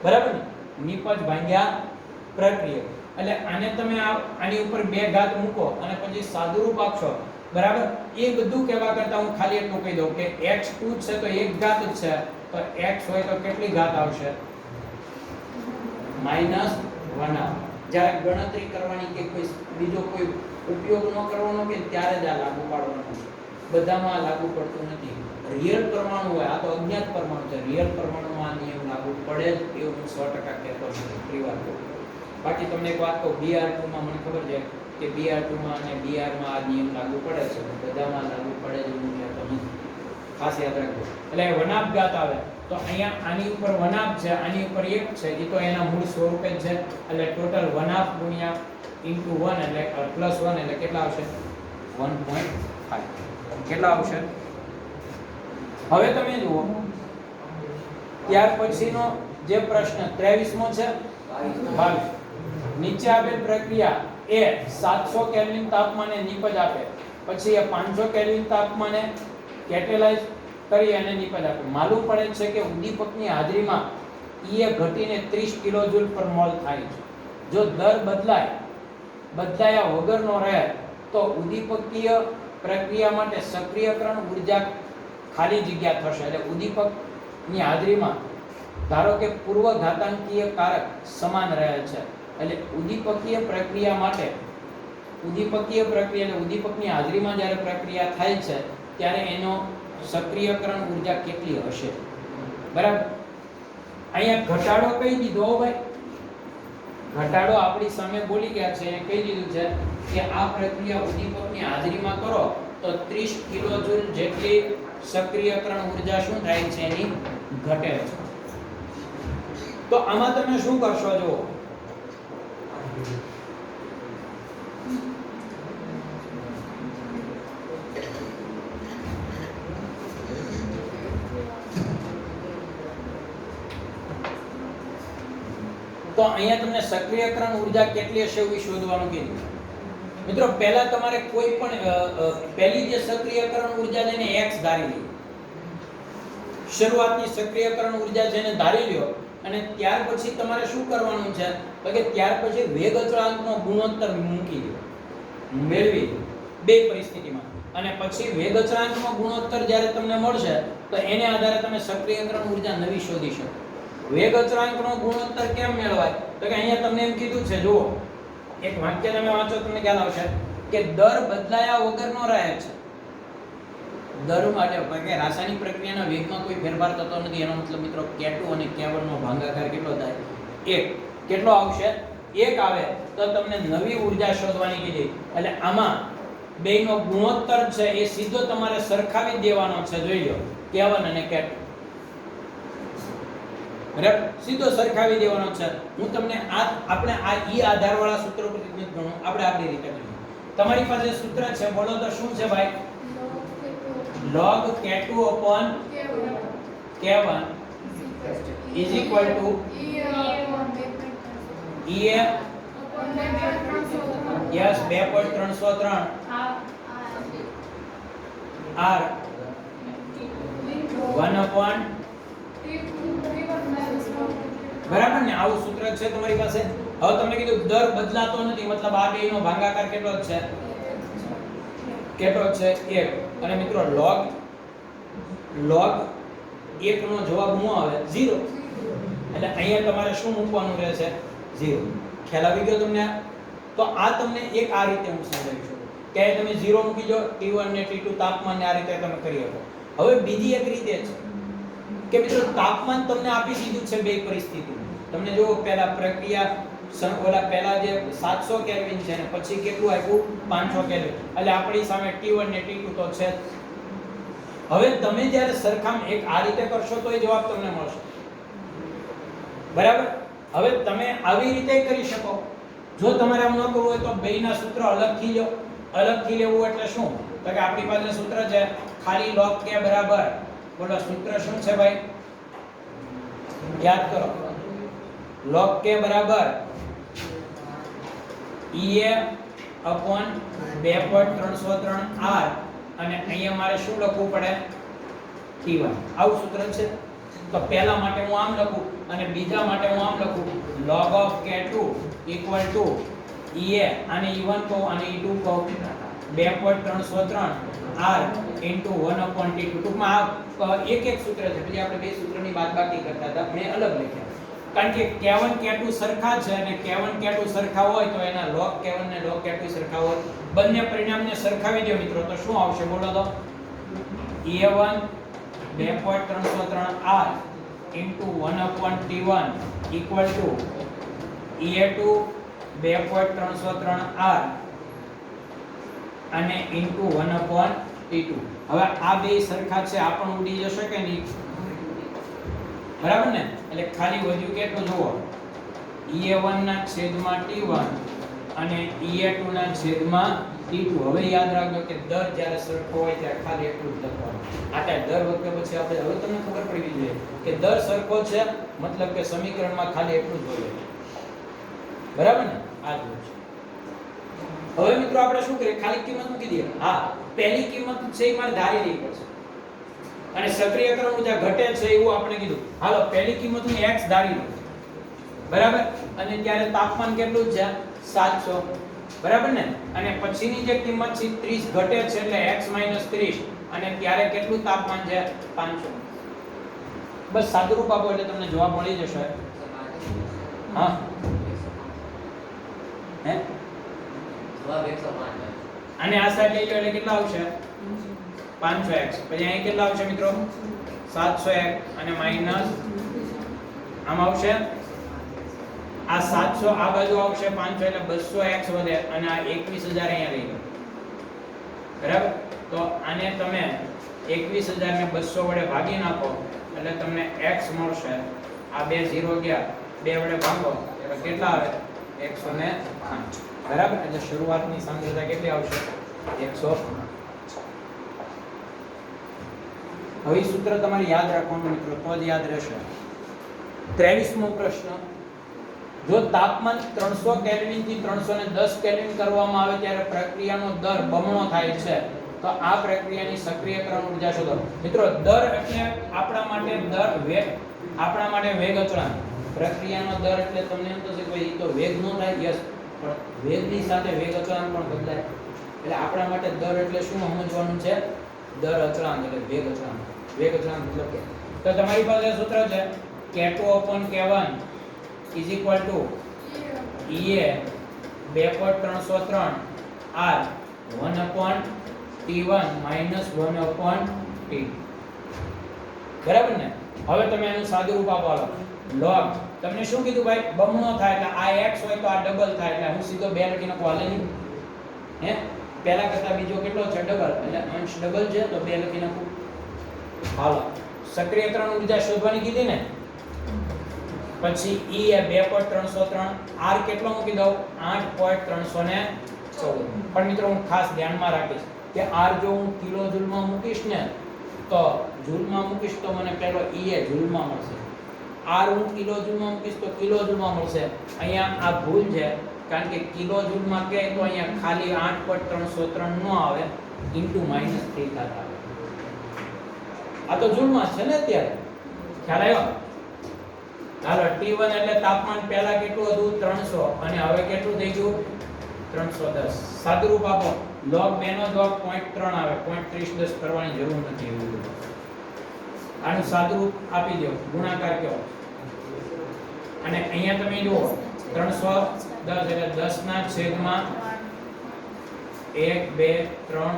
બરાબર ને? નિપજ ભાગ્યા પ્રક્રિયક. એટલે આને તમે આની ઉપર 2 ઘાત મૂકો અને પછી સાદુરૂપ આપશો, બરાબર? એ બધું કહેવા કરતા હું ખાલી એટલું કહી દઉં કે x2 છે તો 1 ઘાત જ છે, તો x હોય તો કેટલી ઘાત આવશે? -1. જ્યારે ગણતરી કરવાની કે કોઈ બીજો કોઈ ઉપયોગ ન કરવાનો કે ત્યારે જ આ લાગુ પાડવાનું છે. બધામાં લાગુ પડતું નથી. રિયલ પરમાણુ હોય, આ તો અજ્ઞાત પરમાણુ છે, રિયલ પરમાણુમાં આ નિયમ લાગુ પડે જ એવું હું 100% કહેતો નથી. ફરી વાત કહું, બાકી તમને એક વાત કહું, Br2 માં મને ખબર છે કે Br2 માં અને Br માં આ નિયમ લાગુ પડે છે, બધામાં લાગુ પડે જ એવું કહેતો નથી. ખાસ યાદ રાખજો. એટલે વનાપ ઘાત આવે તો અહીંયા આની ઉપર વનાપ છે, આની ઉપર 1 છે, એ તો એના મૂળ સ્વરૂપે જ છે. એટલે ટોટલ વનાપ ગુણ્યા * 1 એટલે +1 એટલે કેટલા આવશે? 1.5. કેટલા આવશે? હવે તમે જુઓ, ત્યાર પછીનો જે પ્રશ્ન 23મો છે, 22. નીચે આપેલ પ્રક્રિયા એ 700 કેલ્વિન તાપમાને નિપજ આપે, પછી એ 500 કેલ્વિન તાપમાને કેટલાઇઝ કરી અને નિપજ આપે. માલુમ પડે છે કે ઉદ્દીપકની હાજરીમાં E ઘટીને 30 કિલોજૂલ પર મોલ થાય છે. જો દર બદલાયા વગરનો રહે તો ઉદ્દીપકીય પ્રક્રિયા માટે સક્રિયકરણ ઊર્જા ખાલી જગ્યા થશે. એટલે ઉદ્દીપકની હાજરીમાં ધારો કે પૂર્વ ઘાતાંકીય કારક સમાન રહે છે, એટલે ઉદ્દીપકીય પ્રક્રિયા માટે ઉદ્દીપકની હાજરીમાં જ્યારે પ્રક્રિયા થાય છે ત્યારે એનો સક્રિયકરણ ઊર્જા કેટલી હશે? બરાબર. અહીંયા ઘટાડો કહી દીધો હો ભાઈ, ઘટાડો આપણી સામે બોલી ગયા છે, એ કહી દીધું છે કે આ પ્રક્રિયા ઉદ્દીપકની હાજરીમાં કરો તો 30 કિલોજૂલ જેટલી સક્રિયકરણ ઊર્જા શું થાય છે? એની ઘટે છે. તો આમાં તમે શું કરશો? જો તો અહીંયા તમને સક્રિયકરણ ઊર્જા કેટલી હશે એવું શોધવાનું કીધું. મિત્રો પહેલા તમારે કોઈ પણ પહેલી જે સક્રિયકરણ ઊર્જા છે એને x ધારી લો. શરૂઆતની સક્રિયકરણ ઊર્જા છે એને ધારી લ્યો અને ત્યાર પછી તમારે શું કરવાનું છે તો કે ત્યાર પછી વેગ અચળાંકનો ગુણોત્તર મૂકી દો, મેળવી દો બે પરિસ્થિતિમાં, અને પછી વેગ અચળાંકનો ગુણોત્તર જ્યારે તમને મળશે તો એને આધારે તમે સક્રિયકરણ ઊર્જા નવી શોધી શકો. વેગ અચળાંકનો ગુણોત્તર કેમ મેળવાય તો કે અહીંયા તમને એમ કીધું છે, જુઓ એક વાક્ય તમે વાંચો તમને ખ્યાલ આવશે કે દર બદલાયા વગરનો રહે છે. દર માટે કે રાસાયણિક પ્રક્રિયાના વેગમાં કોઈ ફેરફાર થતો નથી, એનો મતલબ મિત્રો K2 અને K1 નો ભાગાકાર કેટલો થાય? 1. કેટલો આવશે? 1 આવે તો તમને નવી ઊર્જા શોધવાની કીધી. એટલે આમાં બેયનો ગુણોત્તર છે એ સીધો તમારે સરખાવી દેવાનો છે. જોઈ લો K1 અને K2, બરાબર, સીધો સરખાવી દેવાનો છે. હું તમને આપણે આ ઈ આધારવાળા સૂત્ર પરથી ગણું, આપણે આપણી રીતે કરીએ. તમારી પાસે સૂત્ર છે, બોલો તો શું છે ભાઈ? log K2 upon K1 is equal to EA yes 2.303 R 1 upon, બરાબર ને? આવું સૂત્ર છે તમારી પાસે. હવે તમને કીધું દર બદલાતો નથી, મતલબ આ બેયનો ભાગાકાર કેટલો છે? કેટલો છે? 1. અને મિત્રો log 1 નો જવાબ શું આવે? 0. એટલે અહીંયા તમારે શું મૂકવાનું રહેશે? 0. ખ્યાલ આવી ગયો તમને? તો આ તમને એક આ રીતે હું સમજાવી શકું કે તમે 0 મૂકી દો, T1 અને T2 તાપમાનને આ રીતે તમે કરી શકો. હવે બીજી એક રીતે છે કે મિત્રો તાપમાન તમને આપી દીધું છે બે પરિસ્થિતિ. તમને જો પહેલા પ્રક્રિયા ઓલા પહેલા જે 700 કેલ્વિન છે ને પછી કેટલું આપ્યું? 500 કેલ્વિન. એટલે આપણી સામે T1 ને T2 તો છે. હવે તમે જ્યારે સરખામ એક આ રીતે કરશો તો એ જવાબ તમને મળશે, બરાબર? હવે તમે આવી રીતે કરી શકો. જો તમારે આમ ન કરવું હોય તો બેયના સૂત્ર અલગથી લો. અલગથી લેવું એટલે શું તો કે આપણી પાસે સૂત્ર છે ખાલી log k બરાબર, બોલો સૂત્ર શું છે ભાઈ? યાદ કરો. log k બરાબર EA upon 2.303 R, અને અહીંયા મારે શું લખવું પડે? T1. આવું સૂત્ર છે. તો પહેલા માટે હું આમ લખું અને બીજા માટે હું આમ લખું log of k2 equal to ea આને e1 કહો અને e2 કહો 2.303 r into 1/t2 ટૂંકમાં આ એક એક સૂત્ર છે પછી આપણે બે સૂત્રની બાદબાકી કરતા હતા મેં અલગ લખ્યા કારણ કે k1 k2 સરખા છે અને k1 k2 સરખા હોય તો એના log k1 ને log k2 સરખા હોય બંને પરિણામને સરખાવી દો મિત્રો તો શું આવશે બોલો તો e1 2.303 r into 1/t1 equal to e2 2.303 r અને into 1/t2 હવે આ બે સરખા છે આ પણ ઉડી જશે કે નહીં બરાબર ને એટલે ખાલી વધ્યું કેટલું જુઓ e1 ના છેદમાં t1 અને e2 ના છેદમાં t2 હવે યાદ રાખજો કે દર જ્યારે સરખો હોય ત્યારે ખાલી એટલું જ લખવાનું આટલા દર વખતે પછી આપણે હવે તમને ખબર પડી જોઈએ કે દર સરખો છે મતલબ કે સમીકરણમાં ખાલી એટલું જ હોય બરાબર ને આ જ છે હવે મિત્રો આપણે શું કરીએ ખાલી કિંમત મૂકી દઈએ હા પહેલી કિંમત છે એ મારે ધારી લેવી પડશે અને સક્રિયકરણ ઊર્જા ઘટે છે એવું આપણે કીધું હાલો પહેલી કિંમત હું x ધારી લઉં બરાબર અને ત્યારે તાપમાન કેટલું છે 700 બરાબર ને અને પછીની જે કિંમત છે 30 ઘટે છે એટલે x - 30 અને ત્યારે કેટલું તાપમાન છે 500 બસ સાદુરૂપ આપો એટલે તમને જવાબ મળી જશે હા હે જવાબ 105 અને આ સાઈડ લઈ લો એટલે કેટલા આવશે 500x પછી અહીં કેટલા આવશે મિત્રો 700x અને માઈનસ આમ આવશે આ 700 આ બાજુ આવશે 500 એટલે 200x વધે અને આ 21000 અહીંયા લઈ લો બરાબર તો આને તમે 21000 ને 200 વડે ભાગી નાખો એટલે તમને x મળશે આ બે 0 ગયા બે વડે ભાગો એટલે કેટલા આવે 105 બરાબર એટલે શરૂઆતની સાંદ્રતા કેટલી આવશે 105 હવે સૂત્ર તમારે યાદ રાખવાનું મિત્રો તો જ યાદ રહેશે 23મો પ્રશ્ન જો તાપમાન 300 કેલ્વિન થી 310 કેલ્વિન કરવામાં આવે ત્યારે પ્રક્રિયાનો દર બમણો થાય છે તો આ પ્રક્રિયાની સક્રિયકરણ ઊર્જા શોધો મિત્રો દર એટલે આપણા માટે દર વેગ આપણા માટે વેગ અચળાંક પ્રક્રિયાનો દર એટલે તમને એમ થશે કે તો વેગ નો થાય યસ પણ વેગની સાથે વેગ અચળાંક પણ બદલાય એટલે આપણા માટે દર એટલે શું સમજવાનું છે દર અચળાંક એટલે વેગ અચળાંક મતલબ કે તો તમારી પાસે સૂત્ર છે k2/k1 is equal to ea 2.303 r 1/t1 minus 1/t બરાબર ને હવે તમે એનું સાદું રૂપ આપો log તમને શું કીધું ભાઈ બમણો થાય એટલે આ x હોય તો આ ડબલ થાય એટલે હું સીધો 2 લખીને કોલે નહીં હે પહેલા કરતા બીજો કેટલો છે ડબલ એટલે અંશ ડબલ છે તો 2 લખી નાખું હાલો સક્રિયકરણ ઊર્જા શોધવાની કીધી ને પછી E એ 2.303 R કેટલો મૂકી દઉં 8.314 પણ મિત્રો હું ખાસ ધ્યાનમાં રાખીશ કે R જો હું કિલો જૂલમાં મૂકીશ ને તો જૂલમાં મૂકીશ તો મને પહેલો E એ જૂલમાં મળશે R હું કિલો જૂલમાં મૂકીશ તો કિલો જૂલમાં મળશે અહીંયા આ ભૂલ છે કારણ કે કિલો જૂલમાં કહે તો અહીંયા ખાલી 8.303 નો આવે ઇન્ટુ -3 થતા આવે આ તો જૂલમાં છે ને અત્યારે ખ્યાલ આવ્યો હાલો T1 એટલે તાપમાન પહેલા કેટલું હતું 300 અને હવે કેટલું થઈ ગયું 310 સાદુરૂપ આપો log 2 નો જવાબ 0.3 આવે 0.30 કરવાની જરૂર નથી એવું આનું સાદુરૂપ આપી દો ગુણાકાર કયો અને અહીંયા તમે જુઓ 310 એટલે 10 ના છેદમાં 1 2 3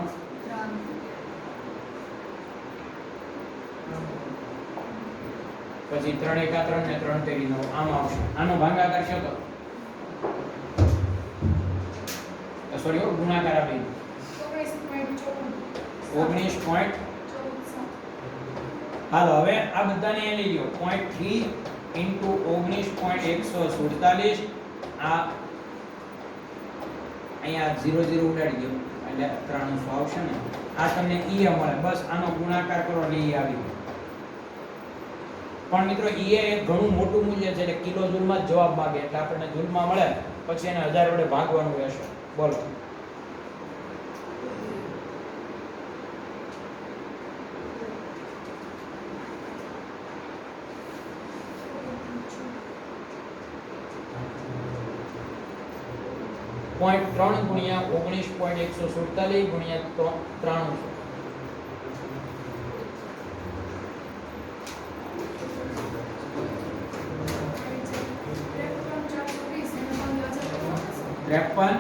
પછી 3 એકા 3 ને 3 તેરી 9 આમ આવશે આનો ભાગાકાર શું તો સોરી ગુણાકાર આપી 19. હાલો હવે આ બધાને એ લઈ લો 0.3 into 19.147 આ અહીંયા 0 ઉડાડી દો એટલે 300 આવશે ને આ તમને E મળે બસ આનો ગુણાકાર કરો એટલે E આવી ગયો પણ મિત્રો E એ એક ઘણું મોટું મૂલ્ય છે એટલે કિલો જૂલમાં જ જવાબ માંગે એટલે આપણને જૂલમાં મળે પછી એને 1000 વડે ભાગવાનું રહેશે બોલો 0.3 ગુણ્યા 19.147 ગુણ્યા 93. ત્રેપન.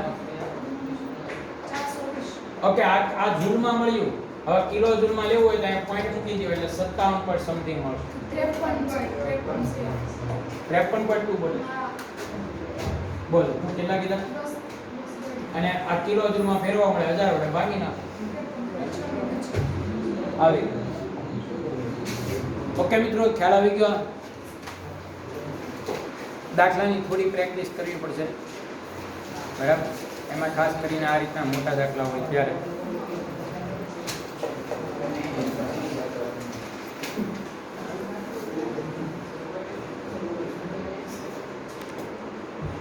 ઓકે, આ જૂલમાં મળ્યું. હવે કિલો જૂલમાં લેવું હોય તો અહીંયા પોઈન્ટ મૂકી દો એટલે 57 પર સમથિંગ મળશે. 53.2 બોલે. બોલ હું કેટલા કીધા? અને આ કિલો જૂલમાં ફેરવા મળે 1000 વડે ભાગી નાખો. આવી ગયું. ઓકે મિત્રો, ખ્યાલ આવી ગયો. દાખલાની થોડી પ્રેક્ટિસ કરવી પડશે, બરાબર? એમાં ખાસ કરીને આ રીતના મોટા દાખલા હોય ત્યારે